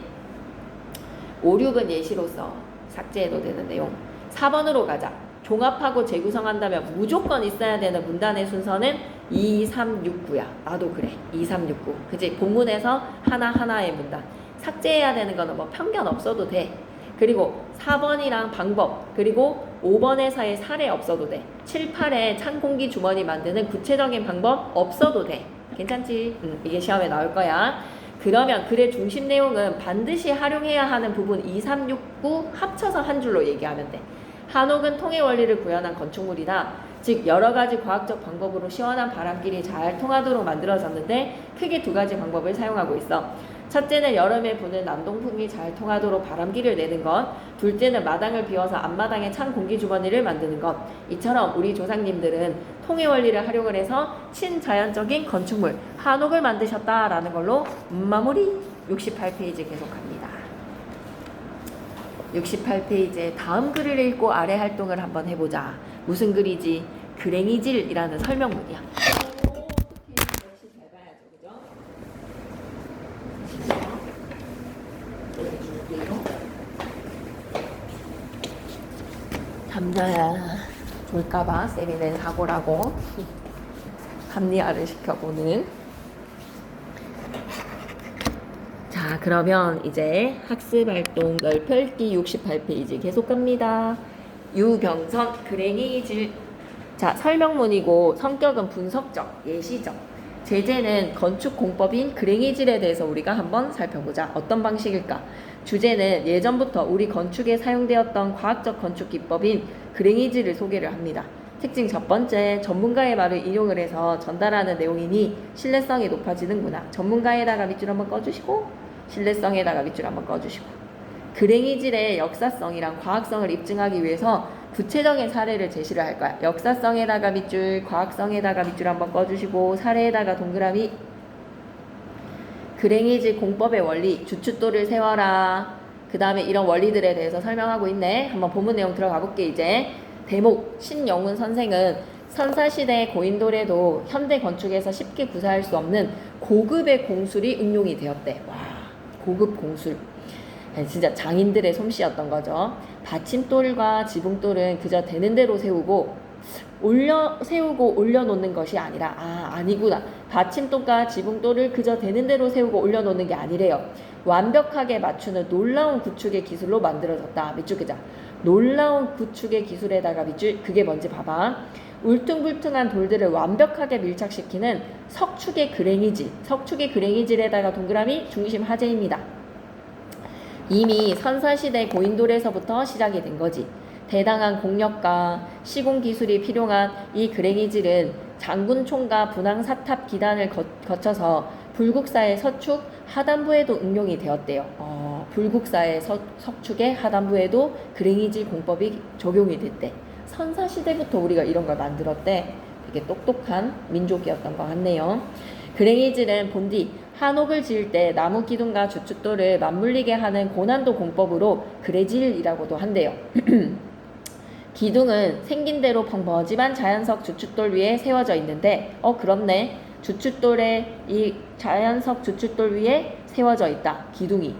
S1: 5, 6은 예시로서 삭제해도 되는 내용. 4번으로 가자. 종합하고 재구성한다면 무조건 있어야 되는 문단의 순서는 2, 3, 6, 9야. 나도 그래. 2, 3, 6, 9. 그치? 본문에서 하나하나의 문단. 삭제해야 되는 거는 뭐 편견 없어도 돼. 그리고 4번이랑 방법, 그리고 5번에서의 사례 없어도 돼. 7, 8에 찬 공기 주머니 만드는 구체적인 방법 없어도 돼. 괜찮지? 이게 시험에 나올 거야. 그러면 글의 중심 내용은 반드시 활용해야 하는 부분 2, 3, 6, 9 합쳐서 한 줄로 얘기하면 돼. 한옥은 통해 원리를 구현한 건축물이다. 즉 여러 가지 과학적 방법으로 시원한 바람길이 잘 통하도록 만들어졌는데 크게 두 가지 방법을 사용하고 있어. 첫째는 여름에 부는 남동풍이 잘 통하도록 바람길을 내는 것. 둘째는 마당을 비워서 앞마당에 찬 공기 주머니를 만드는 것. 이처럼 우리 조상님들은 통의 원리를 활용을 해서 친자연적인 건축물 한옥을 만드셨다라는 걸로 마무리. 68페이지 계속합니다. 68페이지에 다음 글을 읽고 아래 활동을 한번 해보자. 무슨 글이지? 그랭이질이라는 설명문이야. 역시 잘 봐야죠, 그죠? 감자야 졸까봐 쌤이 낸 사고라고 합리화를 시켜보는. 자, 그러면 이제 학습활동 넓혀읽기 68페이지 계속 갑니다. 유병선 그랭이질. 자, 설명문이고 성격은 분석적, 예시적. 제재는 건축 공법인 그랭이질에 대해서 우리가 한번 살펴보자. 어떤 방식일까? 주제는 예전부터 우리 건축에 사용되었던 과학적 건축 기법인 그랭이질을 소개를 합니다. 특징 첫 번째, 전문가의 말을 인용을 해서 전달하는 내용이니 신뢰성이 높아지는구나. 전문가에다가 밑줄 한번 꺼주시고, 신뢰성에다가 밑줄 한번 꺼주시고. 그랭이질의 역사성이랑 과학성을 입증하기 위해서 구체적인 사례를 제시를 할 거야. 역사성에다가 밑줄, 과학성에다가 밑줄 한번 꺼주시고, 사례에다가 동그라미. 그랭이질 공법의 원리, 주춧돌을 세워라. 그 다음에 이런 원리들에 대해서 설명하고 있네. 한번 본문 내용 들어가 볼게. 이제 대목, 신영훈 선생은 선사시대 고인돌에도 현대 건축에서 쉽게 구사할 수 없는 고급의 공술이 응용이 되었대. 와, 고급 공술. 진짜 장인들의 솜씨였던 거죠. 받침돌과 지붕돌은 그저 되는 대로 세우고 올려놓는 것이 아니라, 아니구나. 받침돌과 지붕돌을 그저 되는 대로 세우고 올려놓는 게 아니래요. 완벽하게 맞추는 놀라운 구축의 기술로 만들어졌다. 밑줄 그자. 놀라운 구축의 기술에다가 밑줄, 그게 뭔지 봐봐. 울퉁불퉁한 돌들을 완벽하게 밀착시키는 석축의 그랭이질. 석축의 그랭이질에다가 동그라미, 중심 하재입니다. 이미 선사시대 고인돌에서부터 시작이 된 거지. 대당한 공력과 시공기술이 필요한 이 그랭이질은 장군총과 분황사탑 기단을 거쳐서 불국사의 서축 하단부에도 응용이 되었대요. 불국사의 석축의 하단부에도 그랭이질 공법이 적용이 됐대. 선사시대부터 우리가 이런 걸 만들었대. 되게 똑똑한 민족이었던 것 같네요. 그랭이질은 본디 한옥을 지을 때 나무 기둥과 주춧돌을 맞물리게 하는 고난도 공법으로 그레질이라고도 한대요. 기둥은 생긴 대로 펑퍼짐한 자연석 주춧돌 위에 세워져 있는데, 그렇네. 주춧돌에 이 자연석 주춧돌 위에 세워져 있다. 기둥이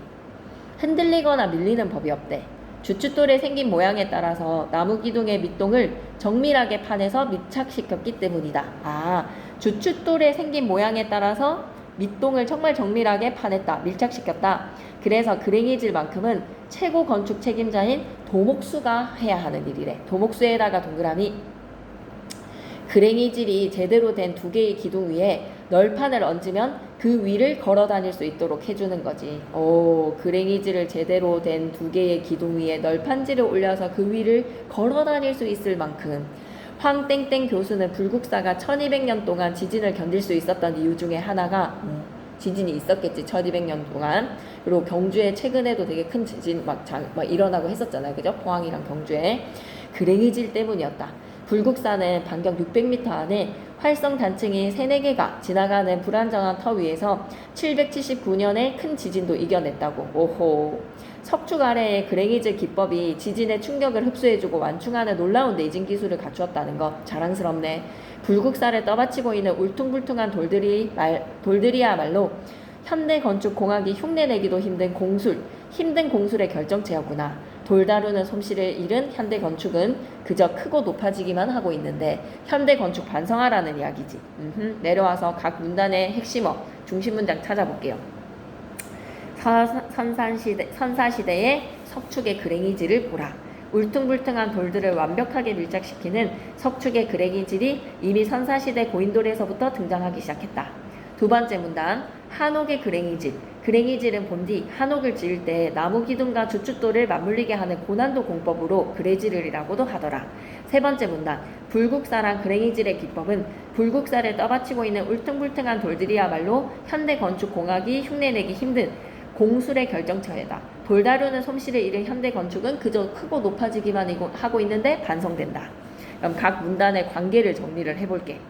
S1: 흔들리거나 밀리는 법이 없대. 주춧돌의 생긴 모양에 따라서 나무 기둥의 밑동을 정밀하게 판에서 밀착시켰기 때문이다. 주춧돌의 생긴 모양에 따라서 밑동을 정말 정밀하게 파냈다. 밀착시켰다. 그래서 그랭이질만큼은 최고 건축 책임자인 도목수가 해야 하는 일이래. 도목수에다가 동그라미. 그랭이질이 제대로 된 두 개의 기둥 위에 널판을 얹으면 그 위를 걸어 다닐 수 있도록 해주는 거지. 그랭이질을 제대로 된 두 개의 기둥 위에 널판지를 올려서 그 위를 걸어 다닐 수 있을 만큼. 황땡땡 교수는 불국사가 1200년 동안 지진을 견딜 수 있었던 이유 중에 하나가 지진이 있었겠지. 1200년 동안. 그리고 경주에 최근에도 되게 큰 지진 막 일어나고 했었잖아요. 그죠? 포항이랑 경주에. 그랭이질 때문이었다. 불국사는 반경 600m 안에 활성 단층이 3-4개가 지나가는 불안정한 터 위에서 779년에 큰 지진도 이겨냈다고. 오호. 석축 아래의 그랭이질 기법이 지진의 충격을 흡수해주고 완충하는 놀라운 내진 기술을 갖추었다는 것. 자랑스럽네. 불국사를 떠받치고 있는 울퉁불퉁한 돌들이야말로 현대 건축 공학이 흉내내기도 힘든 공술의 결정체였구나. 돌 다루는 솜씨를 잃은 현대 건축은 그저 크고 높아지기만 하고 있는데 현대 건축 반성하라는 이야기지. 내려와서 각 문단의 핵심어, 중심 문장 찾아볼게요. 선사시대의 석축의 그랭이질을 보라. 울퉁불퉁한 돌들을 완벽하게 밀착시키는 석축의 그랭이질이 이미 선사시대 고인돌에서부터 등장하기 시작했다. 두 번째 문단, 한옥의 그랭이질. 그랭이질은 본디 한옥을 지을 때 나무 기둥과 주춧돌을 맞물리게 하는 고난도 공법으로 그레지르리라고도 하더라. 세 번째 문단, 불국사랑 그랭이질의 기법은 불국사를 떠받치고 있는 울퉁불퉁한 돌들이야말로 현대 건축 공학이 흉내내기 힘든 공술의 결정처에다. 돌 다루는 솜씨를 잃은 현대 건축은 그저 크고 높아지기만 하고 있는데 반성된다. 그럼 각 문단의 관계를 정리를 해볼게.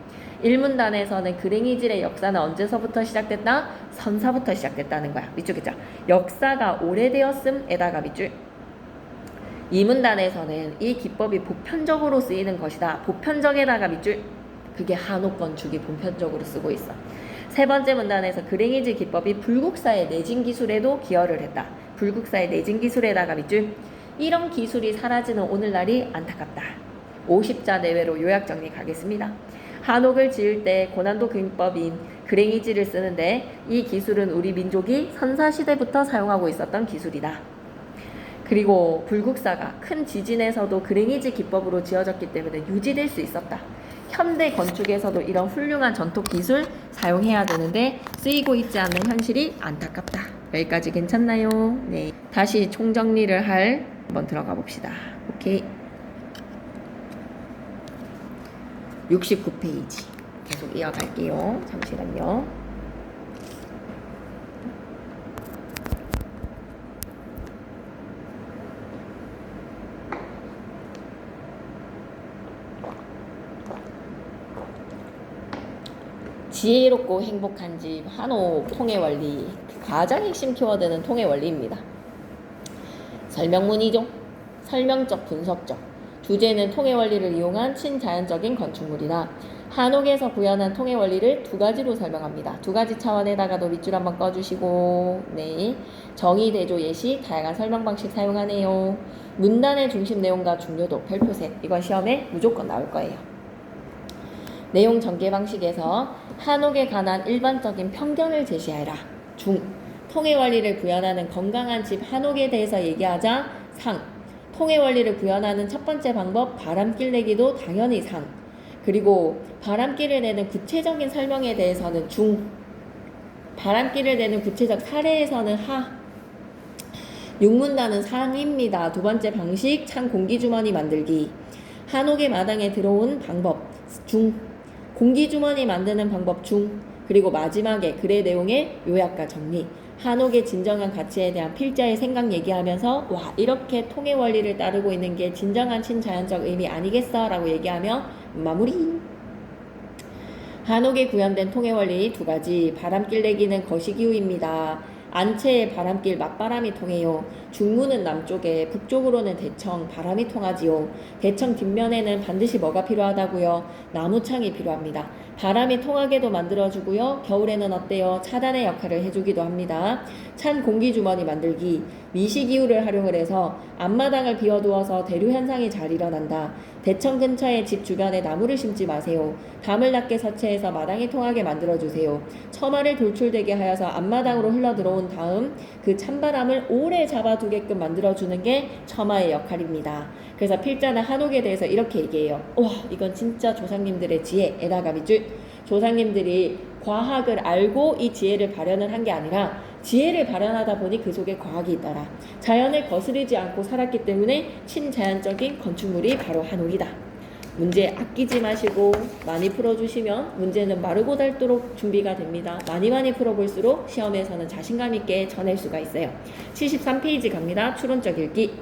S1: 1문단에서는 그랭이질의 역사는 언제서부터 시작됐다? 선사부터 시작됐다는 거야. 밑줄 긋자. 역사가 오래되었음에다가 밑줄. 2문단에서는 이 기법이 보편적으로 쓰이는 것이다. 보편적에다가 밑줄. 그게 한옥 건축이 보편적으로 쓰고 있어. 세 번째 문단에서 그랭이질 기법이 불국사의 내진 기술에도 기여를 했다. 불국사의 내진 기술에다가 밑줄. 이런 기술이 사라지는 오늘날이 안타깝다. 50자 내외로 요약 정리 가겠습니다. 한옥을 지을 때 고난도 기법인 그랭이질을 쓰는데 이 기술은 우리 민족이 선사시대부터 사용하고 있었던 기술이다. 그리고 불국사가 큰 지진에서도 그랭이질 기법으로 지어졌기 때문에 유지될 수 있었다. 현대 건축에서도 이런 훌륭한 전통 기술 사용해야 되는데 쓰이고 있지 않는 현실이 안타깝다. 여기까지 괜찮나요? 네. 다시 총정리를 한번 들어가 봅시다. 오케이. 69페이지 계속 이어갈게요. 잠시만요. 지혜롭고 행복한 집 한옥 통해 원리. 가장 핵심 키워드는 통해 원리입니다. 설명문이죠. 설명적 분석적. 주제는 통해 원리를 이용한 친자연적인 건축물이다. 한옥에서 구현한 통해 원리를 두 가지로 설명합니다. 두 가지 차원에다가도 밑줄 한번 꺼주시고, 네. 정의, 대조, 예시, 다양한 설명 방식 사용하네요. 문단의 중심 내용과 중요도, 별표 셋. 이건 시험에 무조건 나올 거예요. 내용 전개 방식에서 한옥에 관한 일반적인 편견을 제시하라. 중. 통해 원리를 구현하는 건강한 집 한옥에 대해서 얘기하자. 상. 통해 원리를 구현하는 첫 번째 방법 바람길 내기도 당연히 상. 그리고 바람길을 내는 구체적인 설명에 대해서는 중. 바람길을 내는 구체적 사례에서는 하. 6문단은 상입니다. 두 번째 방식 찬 공기주머니 만들기. 한옥의 마당에 들어온 방법 중. 공기주머니 만드는 방법 중. 그리고 마지막에 글의 내용의 요약과 정리. 한옥의 진정한 가치에 대한 필자의 생각 얘기하면서 와 이렇게 통해 원리를 따르고 있는 게 진정한 친자연적 의미 아니겠어? 라고 얘기하며 마무리. 한옥에 구현된 통해 원리 두 가지. 바람길 내기는 거시기후입니다. 안채의 바람길 맞바람이 통해요. 중문은 남쪽에 북쪽으로는 대청 바람이 통하지요. 대청 뒷면에는 반드시 뭐가 필요하다고요? 나무창이 필요합니다. 바람이 통하게도 만들어주고요. 겨울에는 어때요? 차단의 역할을 해주기도 합니다. 찬 공기주머니 만들기. 미시기후를 활용을 해서 앞마당을 비워두어서 대류 현상이 잘 일어난다. 대청 근처의 집 주변에 나무를 심지 마세요. 담을 낮게 설치해서 마당이 통하게 만들어주세요. 처마를 돌출되게 하여서 앞마당으로 흘러들어온 다음 그 찬바람을 오래 잡아두게끔 만들어주는 게 처마의 역할입니다. 그래서 필자는 한옥에 대해서 이렇게 얘기해요. 와 이건 진짜 조상님들의 지혜에다가 밑줄. 조상님들이 과학을 알고 이 지혜를 발현을 한 게 아니라 지혜를 발현하다 보니 그 속에 과학이 있더라. 자연을 거스르지 않고 살았기 때문에 친자연적인 건축물이 바로 한옥이다. 문제 아끼지 마시고 많이 풀어주시면 문제는 마르고 닳도록 준비가 됩니다. 많이 풀어볼수록 시험에서는 자신감 있게 전할 수가 있어요. 73페이지 갑니다. 추론적 읽기.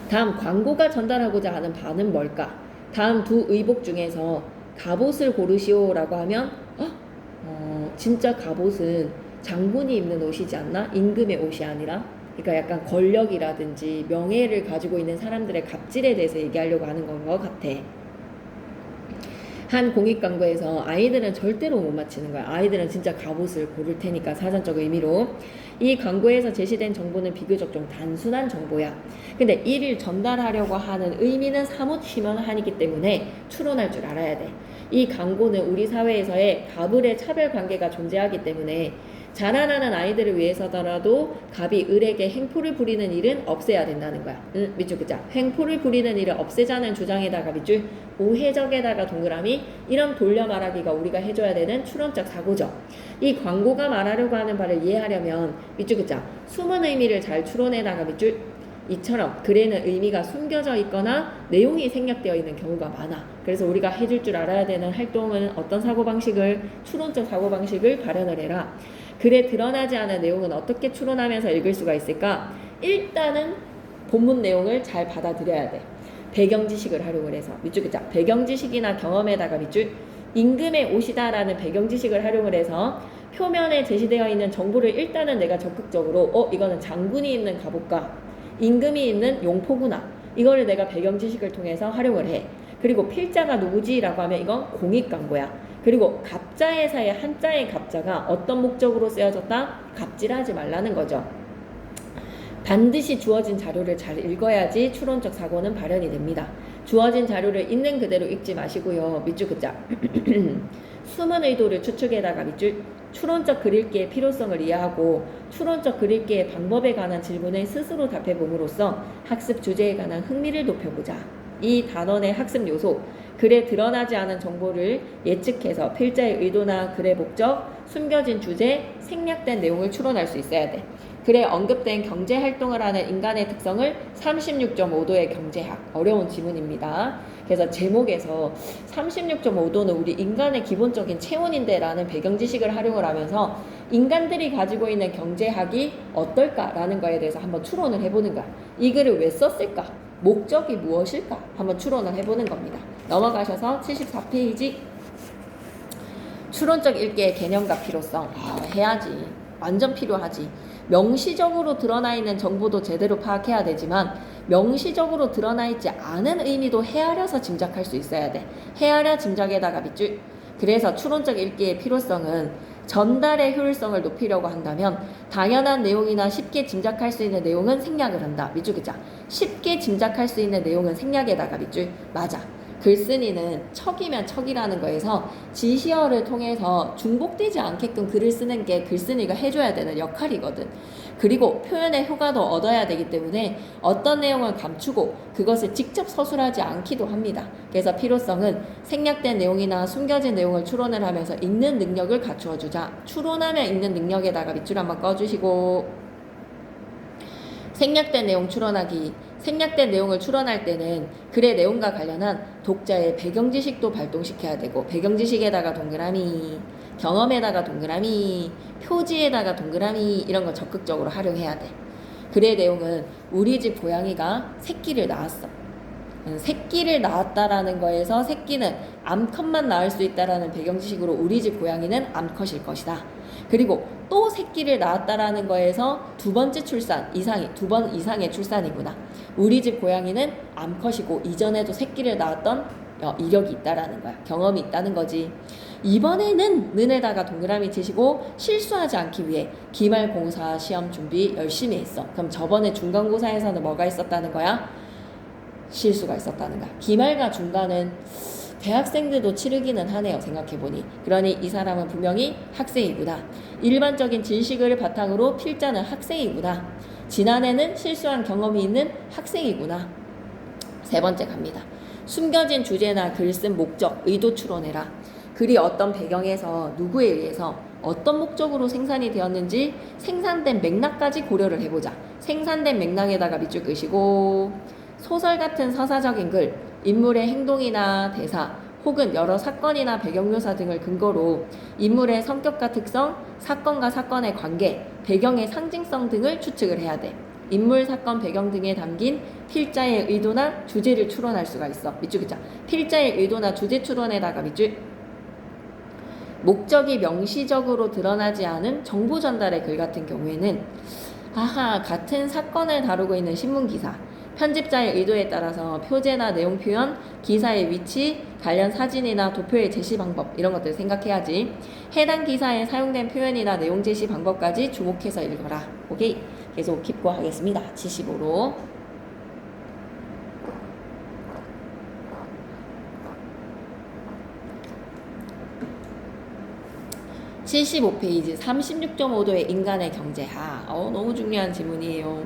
S1: 다음 광고가 전달하고자 하는 바는 뭘까? 다음 두 의복 중에서 갑옷을 고르시오 라고 하면 진짜 갑옷은 장군이 입는 옷이지 않나? 임금의 옷이 아니라. 그러니까 약간 권력이라든지 명예를 가지고 있는 사람들의 갑질에 대해서 얘기하려고 하는 건 것 같아. 한 공익 광고에서 아이들은 절대로 못 맞히는 거야. 아이들은 진짜 갑옷을 고를 테니까 사전적 의미로. 이 광고에서 제시된 정보는 비교적 좀 단순한 정보야. 근데 이를 전달하려고 하는 의미는 사뭇 희망하기 때문에 추론할 줄 알아야 돼. 이 광고는 우리 사회에서의 갑을의 차별 관계가 존재하기 때문에 자라나는 아이들을 위해서더라도 갑이 을에게 횡포를 부리는 일은 없애야 된다는 거야. 밑줄 긋자. 횡포를 부리는 일을 없애자는 주장에다가 밑줄 우회적에다가 동그라미. 이런 돌려 말하기가 우리가 해줘야 되는 추론적 사고죠. 이 광고가 말하려고 하는 바를 이해하려면 밑줄 긋자. 숨은 의미를 잘 추론해다가 밑줄 이처럼 글에는 의미가 숨겨져 있거나 내용이 생략되어 있는 경우가 많아. 그래서 우리가 해줄 줄 알아야 되는 활동은 어떤 사고방식을 추론적 사고방식을 발현을 해라. 글에 드러나지 않은 내용은 어떻게 추론하면서 읽을 수가 있을까? 일단은 본문 내용을 잘 받아들여야 돼. 배경지식을 활용을 해서 밑줄 긋자. 배경지식이나 경험에다가 밑줄 임금의 옷이다 라는 배경지식을 활용을 해서 표면에 제시되어 있는 정보를 일단은 내가 적극적으로 이거는 장군이 입는 갑옷과 임금이 있는 용포구나. 이거를 내가 배경지식을 통해서 활용을 해. 그리고 필자가 누구지? 라고 하면 이건 공익광고야. 그리고 갑자의 사이에 한자의 갑자가 어떤 목적으로 쓰여졌다? 갑질하지 말라는 거죠. 반드시 주어진 자료를 잘 읽어야지 추론적 사고는 발현이 됩니다. 주어진 자료를 있는 그대로 읽지 마시고요. 밑줄 긋자. 숨은 의도를 추측에다가 밑줄 추론적 글읽기의 필요성을 이해하고 추론적 글읽기의 방법에 관한 질문을 스스로 답해봄으로써 학습 주제에 관한 흥미를 높여보자. 이 단원의 학습 요소, 글에 드러나지 않은 정보를 예측해서 필자의 의도나 글의 목적, 숨겨진 주제, 생략된 내용을 추론할 수 있어야 돼. 글에 언급된 경제활동을 하는 인간의 특성을 36.5도의 경제학, 어려운 지문입니다. 그래서 제목에서 36.5도는 우리 인간의 기본적인 체온인데 라는 배경지식을 활용을 하면서 인간들이 가지고 있는 경제학이 어떨까라는 거에 대해서 한번 추론을 해보는 거야. 이 글을 왜 썼을까? 목적이 무엇일까? 한번 추론을 해보는 겁니다. 넘어가셔서 74페이지 추론적 읽기의 개념과 필요성. 해야지. 완전 필요하지. 명시적으로 드러나 있는 정보도 제대로 파악해야 되지만 명시적으로 드러나 있지 않은 의미도 헤아려서 짐작할 수 있어야 돼. 헤아려 짐작에다가 밑줄. 그래서 추론적 읽기의 필요성은 전달의 효율성을 높이려고 한다면 당연한 내용이나 쉽게 짐작할 수 있는 내용은 생략을 한다. 밑줄 긋자. 쉽게 짐작할 수 있는 내용은 생략에다가 밑줄. 맞아. 글쓴이는 척이면 척이라는 거에서 지시어를 통해서 중복되지 않게끔 글을 쓰는 게 글쓴이가 해줘야 되는 역할이거든. 그리고 표현의 효과도 얻어야 되기 때문에 어떤 내용을 감추고 그것을 직접 서술하지 않기도 합니다. 그래서 필요성은 생략된 내용이나 숨겨진 내용을 추론을 하면서 읽는 능력을 갖추어 주자. 추론하며 읽는 능력에다가 밑줄 한번 꺼주시고 생략된 내용 추론하기. 생략된 내용을 추론할 때는 글의 내용과 관련한 독자의 배경지식도 발동시켜야 되고 배경지식에다가 동그라미, 경험에다가 동그라미, 표지에다가 동그라미 이런 걸 적극적으로 활용해야 돼. 글의 내용은 우리 집 고양이가 새끼를 낳았어. 새끼를 낳았다라는 거에서 새끼는 암컷만 낳을 수 있다라는 배경지식으로 우리 집 고양이는 암컷일 것이다. 그리고 또 새끼를 낳았다라는 거에서 두 번째 출산 이상이 두 번 이상의 출산이구나. 우리 집 고양이는 암컷이고 이전에도 새끼를 낳았던 이력이 있다라는 거야. 경험이 있다는 거지. 이번에는 는에다가 동그라미 치시고 실수하지 않기 위해 기말고사 시험 준비 열심히 했어. 그럼 저번에 중간고사에서는 뭐가 있었다는 거야? 실수가 있었다는 거야. 기말과 중간은 대학생들도 치르기는 하네요. 생각해보니. 그러니 이 사람은 분명히 학생이구나. 일반적인 지식을 바탕으로 필자는 학생이구나. 지난해는 실수한 경험이 있는 학생이구나. 세 번째 갑니다. 숨겨진 주제나 글 쓴 목적, 의도 추론해라. 글이 어떤 배경에서 누구에 의해서 어떤 목적으로 생산이 되었는지 생산된 맥락까지 고려를 해보자. 생산된 맥락에다가 밑줄 끄시고 소설 같은 서사적인 글, 인물의 행동이나 대사, 혹은 여러 사건이나 배경묘사 등을 근거로 인물의 성격과 특성, 사건과 사건의 관계, 배경의 상징성 등을 추측을 해야 돼. 인물, 사건, 배경 등에 담긴 필자의 의도나 주제를 추론할 수가 있어. 밑줄 긋자. 필자의 의도나 주제 추론에다가 밑줄. 목적이 명시적으로 드러나지 않은 정보 전달의 글 같은 경우에는 같은 사건을 다루고 있는 신문기사, 편집자의 의도에 따라서 표제나 내용 표현, 기사의 위치, 관련 사진이나 도표의 제시 방법 이런 것들 생각해야지. 해당 기사에 사용된 표현이나 내용 제시 방법까지 주목해서 읽어라. 오케이? 계속 킵고 하겠습니다. 75로. 75페이지 36.5도의 인간의 경제학. 너무 중요한 지문이에요.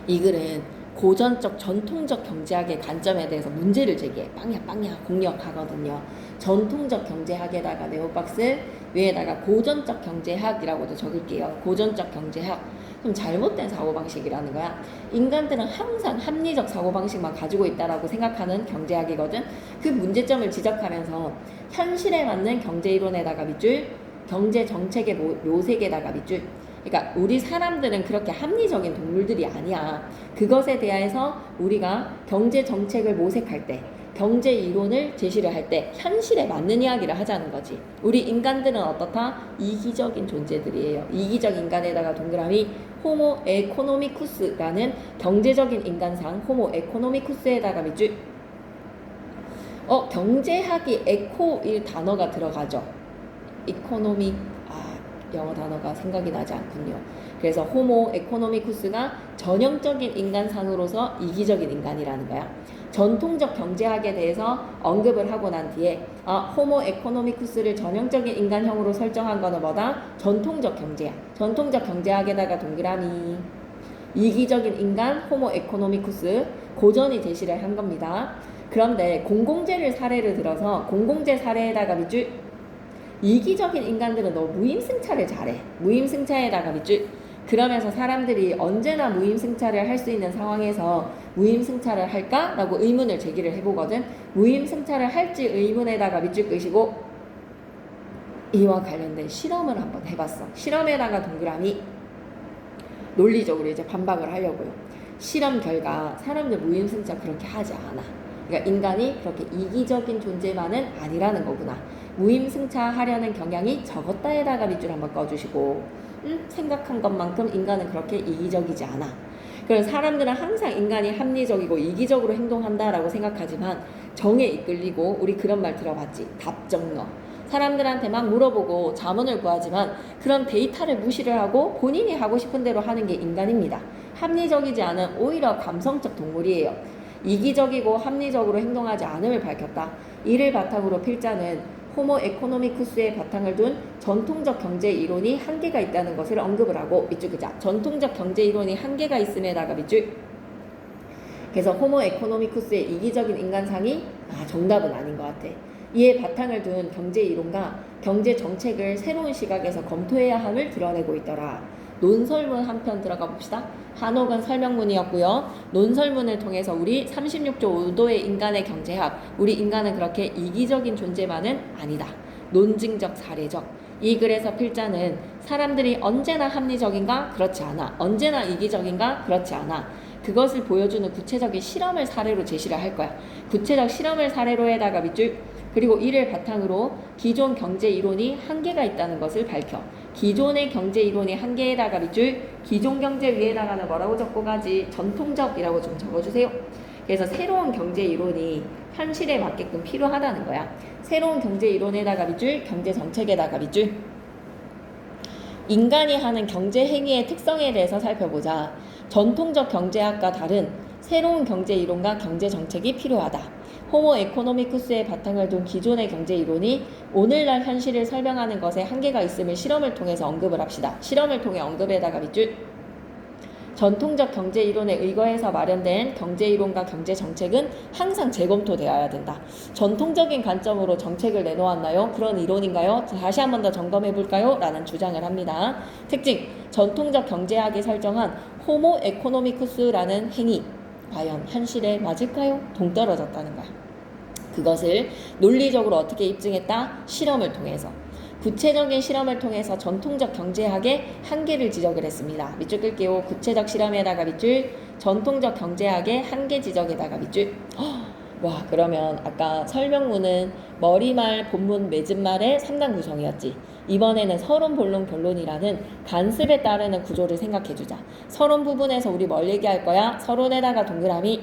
S1: 이 글은 고전적 전통적 경제학의 관점에 대해서 문제를 제기해 빵야 공략하거든요. 전통적 경제학에다가 네오박스 위에다가 고전적 경제학이라고도 적을게요. 고전적 경제학. 좀 잘못된 사고방식이라는 거야. 인간들은 항상 합리적 사고방식만 가지고 있다라고 생각하는 경제학이거든. 그 문제점을 지적하면서 현실에 맞는 경제이론에다가 밑줄, 경제정책의 묘색에다가 밑줄. 그러니까 우리 사람들은 그렇게 합리적인 동물들이 아니야. 그것에 대해서 우리가 경제정책을 모색할 때, 경제이론을 제시를 할 때 현실에 맞는 이야기를 하자는 거지. 우리 인간들은 어떻다? 이기적인 존재들이에요. 이기적 인간에다가 동그라미 호모 에코노미쿠스라는 경제적인 인간상 호모 에코노미쿠스에다가 밑줄. 경제학이 에코일 단어가 들어가죠. 이코노믹 영어 단어가 생각이 나지 않군요. 그래서 호모 에코노미쿠스가 전형적인 인간상으로서 이기적인 인간이라는 거야. 전통적 경제학에 대해서 언급을 하고 난 뒤에 호모 에코노미쿠스를 전형적인 인간형으로 설정한 거는 뭐다? 전통적 경제학. 전통적 경제학에다가 동그라미 이기적인 인간 호모 에코노미쿠스 고전이 제시를 한 겁니다. 그런데 공공재를 사례를 들어서 공공재 사례에다가 밑줄 이기적인 인간들은 너 무임승차를 잘해. 무임승차에다가 밑줄. 그러면서 사람들이 언제나 무임승차를 할 수 있는 상황에서 무임승차를 할까? 라고 의문을 제기를 해보거든. 무임승차를 할지 의문에다가 밑줄 끄시고 이와 관련된 실험을 한번 해봤어. 실험에다가 동그라미 논리적으로 이제 반박을 하려고요. 실험 결과 사람들 무임승차 그렇게 하지 않아. 그러니까 인간이 그렇게 이기적인 존재만은 아니라는 거구나. 무임승차하려는 경향이 적었다에다가 밑줄 한번 꺼주시고 생각한 것만큼 인간은 그렇게 이기적이지 않아. 그래서 사람들은 항상 인간이 합리적이고 이기적으로 행동한다라고 생각하지만 정에 이끌리고 우리 그런 말 들어봤지. 답정너. 사람들한테 막 물어보고 자문을 구하지만 그런 데이터를 무시를 하고 본인이 하고 싶은 대로 하는 게 인간입니다. 합리적이지 않은 오히려 감성적 동물이에요. 이기적이고 합리적으로 행동하지 않음을 밝혔다. 이를 바탕으로 필자는 호모 에코노미쿠스의 바탕을 둔 전통적 경제 이론이 한계가 있다는 것을 언급을 하고 밑줄 그자. 전통적 경제 이론이 한계가 있음에다가 밑줄. 그래서 호모 에코노미쿠스의 이기적인 인간상이 정답은 아닌 것 같아. 이에 바탕을 둔 경제 이론과 경제 정책을 새로운 시각에서 검토해야 함을 드러내고 있더라. 논설문 한 편 들어가 봅시다. 한옥은 설명문이었고요. 논설문을 통해서 우리 36.5도의 인간의 경제학, 우리 인간은 그렇게 이기적인 존재만은 아니다. 논증적 사례적. 이 글에서 필자는 사람들이 언제나 합리적인가? 그렇지 않아. 언제나 이기적인가? 그렇지 않아. 그것을 보여주는 구체적인 실험을 사례로 제시를 할 거야. 구체적 실험을 사례로 해다가 밑줄. 그리고 이를 바탕으로 기존 경제 이론이 한계가 있다는 것을 밝혀. 기존의 경제 이론이 한계에다가 밑줄. 기존 경제 위에다가는 뭐라고 적고 가지? 전통적이라고 좀 적어주세요. 그래서 새로운 경제 이론이 현실에 맞게끔 필요하다는 거야. 새로운 경제 이론에다가 밑줄. 경제 정책에다가 밑줄. 인간이 하는 경제 행위의 특성에 대해서 살펴보자. 전통적 경제학과 다른 새로운 경제 이론과 경제 정책이 필요하다. 호모 에코노미쿠스의 바탕을 둔 기존의 경제 이론이 오늘날 현실을 설명하는 것에 한계가 있음을 실험을 통해서 언급을 합시다. 실험을 통해 언급에다가 밑줄. 전통적 경제 이론에 의거해서 마련된 경제 이론과 경제 정책은 항상 재검토되어야 된다. 전통적인 관점으로 정책을 내놓았나요? 그런 이론인가요? 다시 한 번 더 점검해 볼까요? 라는 주장을 합니다. 특징, 전통적 경제학이 설정한 호모 에코노미쿠스라는 행위, 과연 현실에 맞을까요? 동떨어졌다는 거야. 그것을 논리적으로 어떻게 입증했다? 실험을 통해서. 구체적인 실험을 통해서 전통적 경제학의 한계를 지적을 했습니다. 밑줄 끌게요. 구체적 실험에다가 밑줄. 전통적 경제학의 한계 지적에다가 밑줄. 와, 그러면 아까 설명문은 머리말, 본문, 맺은말의 3단 구성이었지. 이번에는 서론, 본론, 결론이라는 간습에 따르는 구조를 생각해주자. 서론 부분에서 우리 뭘 얘기할 거야? 서론에다가 동그라미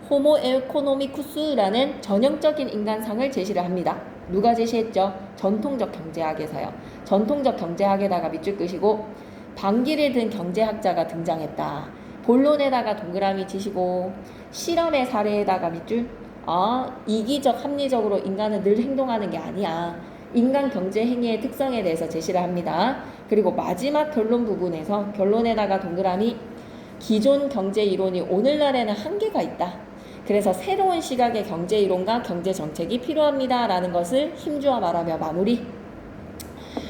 S1: 호모 에코노미쿠스라는 전형적인 인간상을 제시를 합니다. 누가 제시했죠? 전통적 경제학에서요. 전통적 경제학에다가 밑줄 끄시고 반기를 든 경제학자가 등장했다. 본론에다가 동그라미 치시고 실험의 사례에다가 밑줄. 이기적 합리적으로 인간은 늘 행동하는 게 아니야. 인간 경제 행위의 특성에 대해서 제시를 합니다. 그리고 마지막 결론 부분에서 결론에다가 동그라미 기존 경제 이론이 오늘날에는 한계가 있다. 그래서 새로운 시각의 경제 이론과 경제 정책이 필요합니다. 라는 것을 힘주어 말하며 마무리.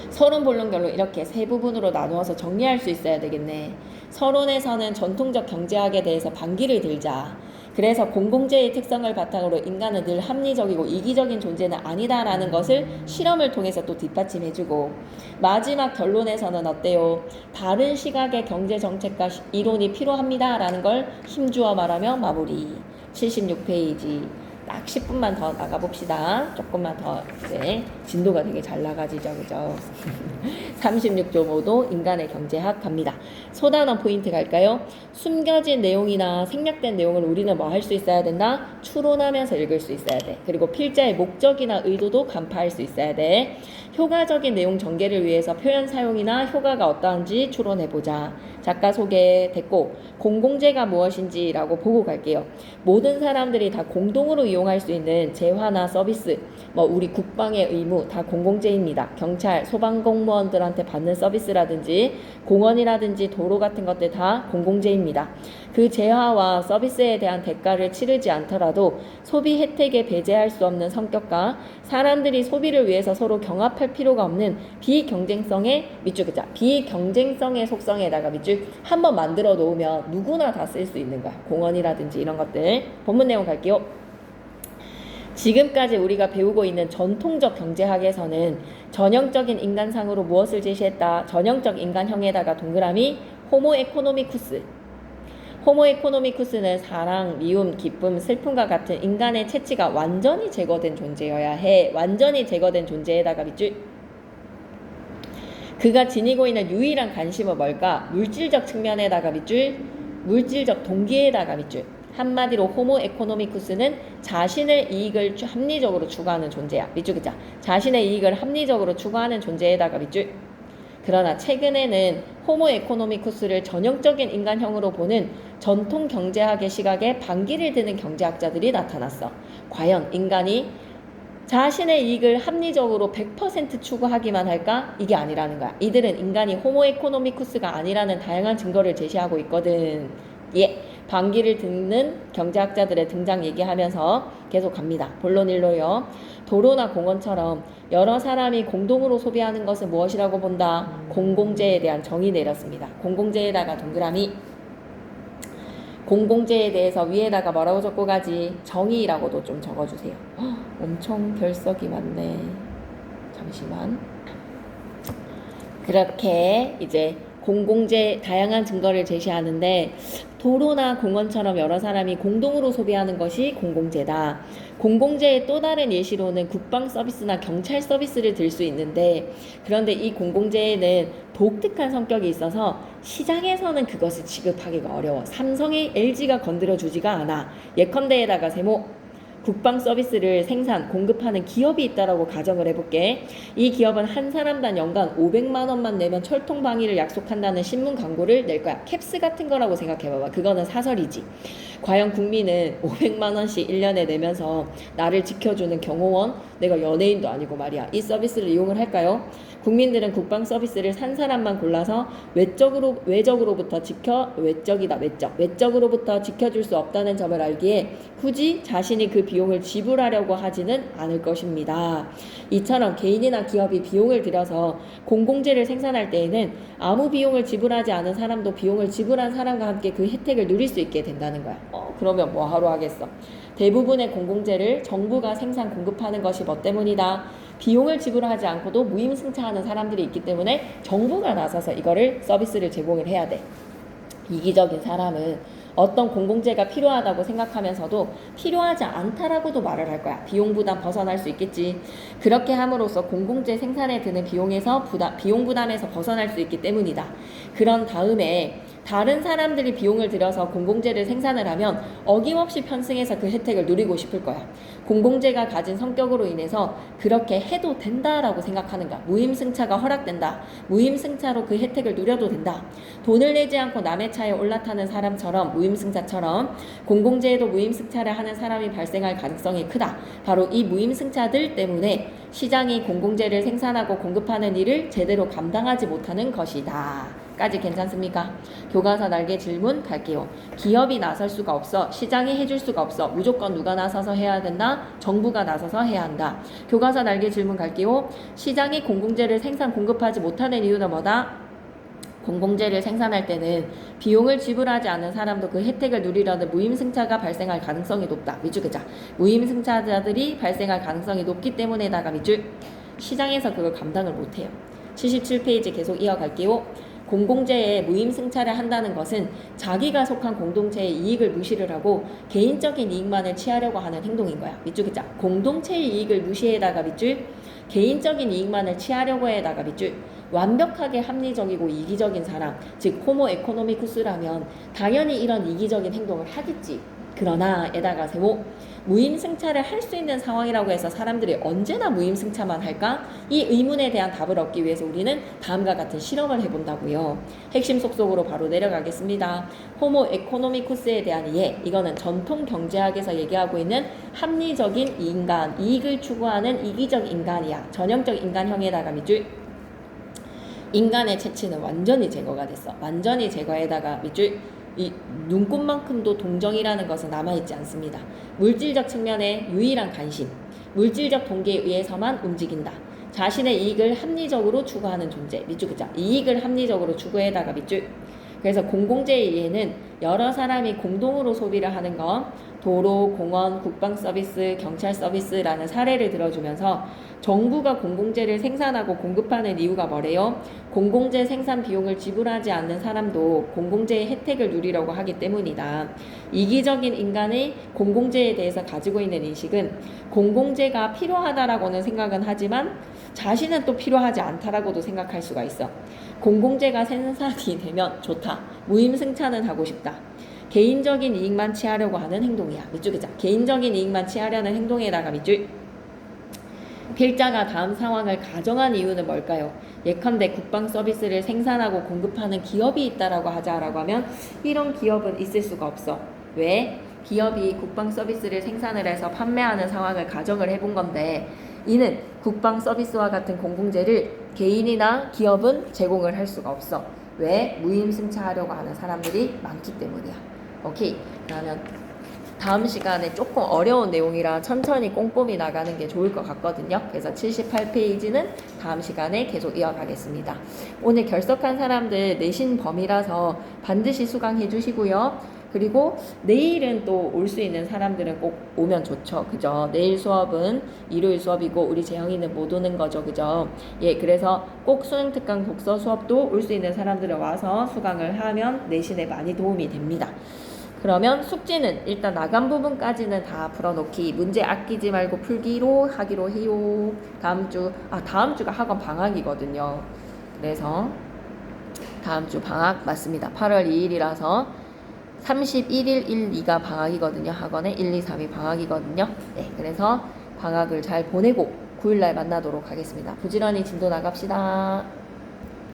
S1: 서론, 본론, 결론 이렇게 세 부분으로 나누어서 정리할 수 있어야 되겠네. 서론에서는 전통적 경제학에 대해서 반기를 들자. 그래서 공공재의 특성을 바탕으로 인간은 늘 합리적이고 이기적인 존재는 아니다라는 것을 실험을 통해서 또 뒷받침해주고, 마지막 결론에서는 어때요? 다른 시각의 경제 정책과 이론이 필요합니다라는 걸 힘주어 말하며 마무리. 76페이지. 딱 10분만 더 나가봅시다. 조금만 더 이제 진도가 되게 잘 나가지죠, 그죠? 36.5도 인간의 경제학 갑니다. 소단원 포인트 갈까요? 숨겨진 내용이나 생략된 내용을 우리는 뭐 할 수 있어야 된다? 추론하면서 읽을 수 있어야 돼. 그리고 필자의 목적이나 의도도 간파할 수 있어야 돼. 효과적인 내용 전개를 위해서 표현 사용이나 효과가 어떠한지 추론해보자. 작가 소개 됐고, 공공재가 무엇인지라고 보고 갈게요. 모든 사람들이 다 공동으로 이용할 수 있는 재화나 서비스, 우리 국방의 의무 다 공공재입니다. 경찰, 소방공무원들한테 받는 서비스라든지 공원이라든지 도로 같은 것들 다 공공재입니다. 그 재화와 서비스에 대한 대가를 치르지 않더라도 소비 혜택에 배제할 수 없는 성격과 사람들이 소비를 위해서 서로 경합할 필요가 없는 비경쟁성의 밑줄 긋자. 비경쟁성의 속성에다가 밑줄 한번 만들어 놓으면 누구나 다 쓸 수 있는 거야. 공원이라든지 이런 것들. 본문 내용 갈게요. 지금까지 우리가 배우고 있는 전통적 경제학에서는 전형적인 인간상으로 무엇을 제시했다? 전형적 인간형에다가 동그라미 호모 에코노미쿠스. 호모 에코노미쿠스는 사랑, 미움, 기쁨, 슬픔과 같은 인간의 채취가 완전히 제거된 존재여야 해. 완전히 제거된 존재에다가 밑줄. 그가 지니고 있는 유일한 관심은 뭘까? 물질적 측면에다가 밑줄. 물질적 동기에다가 밑줄. 한마디로 호모 에코노미쿠스는 자신의 이익을 합리적으로 추구하는 존재야. 밑줄 긋자. 자신의 이익을 합리적으로 추구하는 존재에다가 밑줄. 그러나 최근에는 호모 에코노미쿠스를 전형적인 인간형으로 보는 전통 경제학의 시각에 반기를 드는 경제학자들이 나타났어. 과연 인간이 자신의 이익을 합리적으로 100% 추구하기만 할까? 이게 아니라는 거야. 이들은 인간이 호모 에코노미쿠스가 아니라는 다양한 증거를 제시하고 있거든. 반기를 듣는 경제학자들의 등장 얘기하면서 계속 갑니다. 본론 1로요. 도로나 공원처럼 여러 사람이 공동으로 소비하는 것은 무엇이라고 본다? 공공재에 대한 정의 내렸습니다. 공공재에다가 동그라미. 공공재에 대해서 위에다가 뭐라고 적고 가지? 정의라고도 좀 적어주세요. 엄청 결석이 많네. 잠시만. 그렇게 이제 공공재 다양한 증거를 제시하는데, 도로나 공원처럼 여러 사람이 공동으로 소비하는 것이 공공재다. 공공재의 또 다른 예시로는 국방 서비스나 경찰 서비스를 들 수 있는데, 그런데 이 공공재에는 독특한 성격이 있어서 시장에서는 그것을 지급하기가 어려워. 삼성의 LG가 건드려주지가 않아. 예컨대에다가 세모. 국방 서비스를 생산, 공급하는 기업이 있다라고 가정을 해볼게. 이 기업은 한 사람당 연간 500만 원만 내면 철통 방위를 약속한다는 신문 광고를 낼 거야. 캡스 같은 거라고 생각해봐봐. 그거는 사설이지. 과연 국민은 500만 원씩 1년에 내면서 나를 지켜주는 경호원, 내가 연예인도 아니고 말이야, 이 서비스를 이용을 할까요? 국민들은 국방 서비스를 산 사람만 골라서 외적으로부터 외적으로부터 지켜줄 수 없다는 점을 알기에 굳이 자신이 그 비용을 지불하려고 하지는 않을 것입니다. 이처럼 개인이나 기업이 비용을 들여서 공공재를 생산할 때에는 아무 비용을 지불하지 않은 사람도 비용을 지불한 사람과 함께 그 혜택을 누릴 수 있게 된다는 거야. 그러면 뭐 하러 하겠어? 대부분의 공공재를 정부가 생산 공급하는 것이 뭐 때문이다? 비용을 지불하지 않고도 무임승차하는 사람들이 있기 때문에 정부가 나서서 이거를 서비스를 제공을 해야 돼. 이기적인 사람은 어떤 공공재가 필요하다고 생각하면서도 필요하지 않다라고도 말을 할 거야. 비용 부담 벗어날 수 있겠지. 그렇게 함으로써 공공재 생산에 드는 비용 부담에서 벗어날 수 있기 때문이다. 그런 다음에 다른 사람들이 비용을 들여서 공공재를 생산을 하면 어김없이 편승해서 그 혜택을 누리고 싶을 거야. 공공재가 가진 성격으로 인해서 그렇게 해도 된다라고 생각하는가. 무임승차가 허락된다. 무임승차로 그 혜택을 누려도 된다. 돈을 내지 않고 남의 차에 올라타는 사람처럼, 무임승차처럼 공공재에도 무임승차를 하는 사람이 발생할 가능성이 크다. 바로 이 무임승차들 때문에 시장이 공공재를 생산하고 공급하는 일을 제대로 감당하지 못하는 것이다. 까지 괜찮습니까? 교과서 날개 질문 갈게요. 기업이 나설 수가 없어. 시장이 해줄 수가 없어. 무조건 누가 나서서 해야 된다? 정부가 나서서 해야 한다. 교과서 날개 질문 갈게요. 시장이 공공재를 생산 공급하지 못하는 이유는 뭐다? 공공재를 생산할 때는 비용을 지불하지 않는 사람도 그 혜택을 누리려는 무임승차가 발생할 가능성이 높다. 밑줄 긋자. 무임승차자들이 발생할 가능성이 높기 때문에다가 밑줄. 시장에서 그걸 감당을 못해요. 77페이지 계속 이어갈게요. 공공재에 무임승차를 한다는 것은 자기가 속한 공동체의 이익을 무시를 하고 개인적인 이익만을 취하려고 하는 행동인 거야. 밑줄 긋자. 공동체의 이익을 무시해다가 밑줄. 개인적인 이익만을 취하려고 해다가 밑줄. 완벽하게 합리적이고 이기적인 사람, 즉 호모 에코노미쿠스라면 당연히 이런 이기적인 행동을 하겠지. 그러나 에다가 세모. 무임승차를 할 수 있는 상황이라고 해서 사람들이 언제나 무임승차만 할까? 이 의문에 대한 답을 얻기 위해서 우리는 다음과 같은 실험을 해본다고요. 핵심 속속으로 바로 내려가겠습니다. 호모 에코노미쿠스에 대한 이해. 이거는 전통 경제학에서 얘기하고 있는 합리적인 인간, 이익을 추구하는 이기적 인간이야. 전형적 인간형에다가 밑줄. 인간의 체취는 완전히 제거가 됐어. 완전히 제거에다가 밑줄. 이 눈꽃만큼도 동정이라는 것은 남아있지 않습니다. 물질적 측면의 유일한 관심, 물질적 동기에 의해서만 움직인다. 자신의 이익을 합리적으로 추구하는 존재. 밑줄 긋자. 이익을 합리적으로 추구해다가 밑줄. 그래서 공공재의 이해는 여러 사람이 공동으로 소비를 하는 것, 도로, 공원, 국방 서비스, 경찰 서비스라는 사례를 들어주면서 정부가 공공재를 생산하고 공급하는 이유가 뭐래요? 공공재 생산 비용을 지불하지 않는 사람도 공공재의 혜택을 누리려고 하기 때문이다. 이기적인 인간의 공공재에 대해서 가지고 있는 인식은 공공재가 필요하다라고는 생각은 하지만 자신은 또 필요하지 않다라고도 생각할 수가 있어. 공공재가 생산이 되면 좋다. 무임승차는 하고 싶다. 개인적인 이익만 취하려고 하는 행동이야. 밑줄 긋자. 개인적인 이익만 취하려는 행동에다가 밑줄. 필자가 다음 상황을 가정한 이유는 뭘까요? 예컨대 국방 서비스를 생산하고 공급하는 기업이 있다라고 하자라고 하면 이런 기업은 있을 수가 없어. 왜? 기업이 국방 서비스를 생산을 해서 판매하는 상황을 가정을 해본 건데 이는 국방 서비스와 같은 공공재를 개인이나 기업은 제공을 할 수가 없어. 왜? 무임승차하려고 하는 사람들이 많기 때문이야. 오케이. 그러면 다음 시간에 조금 어려운 내용이라 천천히 꼼꼼히 나가는 게 좋을 것 같거든요. 그래서 78페이지는 다음 시간에 계속 이어가겠습니다. 오늘 결석한 사람들 내신 범위라서 반드시 수강해 주시고요. 그리고 내일은 또 올 수 있는 사람들은 꼭 오면 좋죠. 그죠? 내일 수업은 일요일 수업이고 우리 재영이는 못 오는 거죠. 그죠? 예, 그래서 꼭 수능특강 독서 수업도 올 수 있는 사람들은 와서 수강을 하면 내신에 많이 도움이 됩니다. 그러면 숙제는 일단 나간 부분까지는 다 풀어놓기, 문제 아끼지 말고 풀기로 하기로 해요. 다음 주가 학원 방학이거든요. 그래서 다음 주 방학 맞습니다. 8월 2일이라서 31일 1, 2가 방학이거든요. 학원에 1, 2, 3이 방학이거든요. 네, 그래서 방학을 잘 보내고 9일날 만나도록 하겠습니다. 부지런히 진도 나갑시다.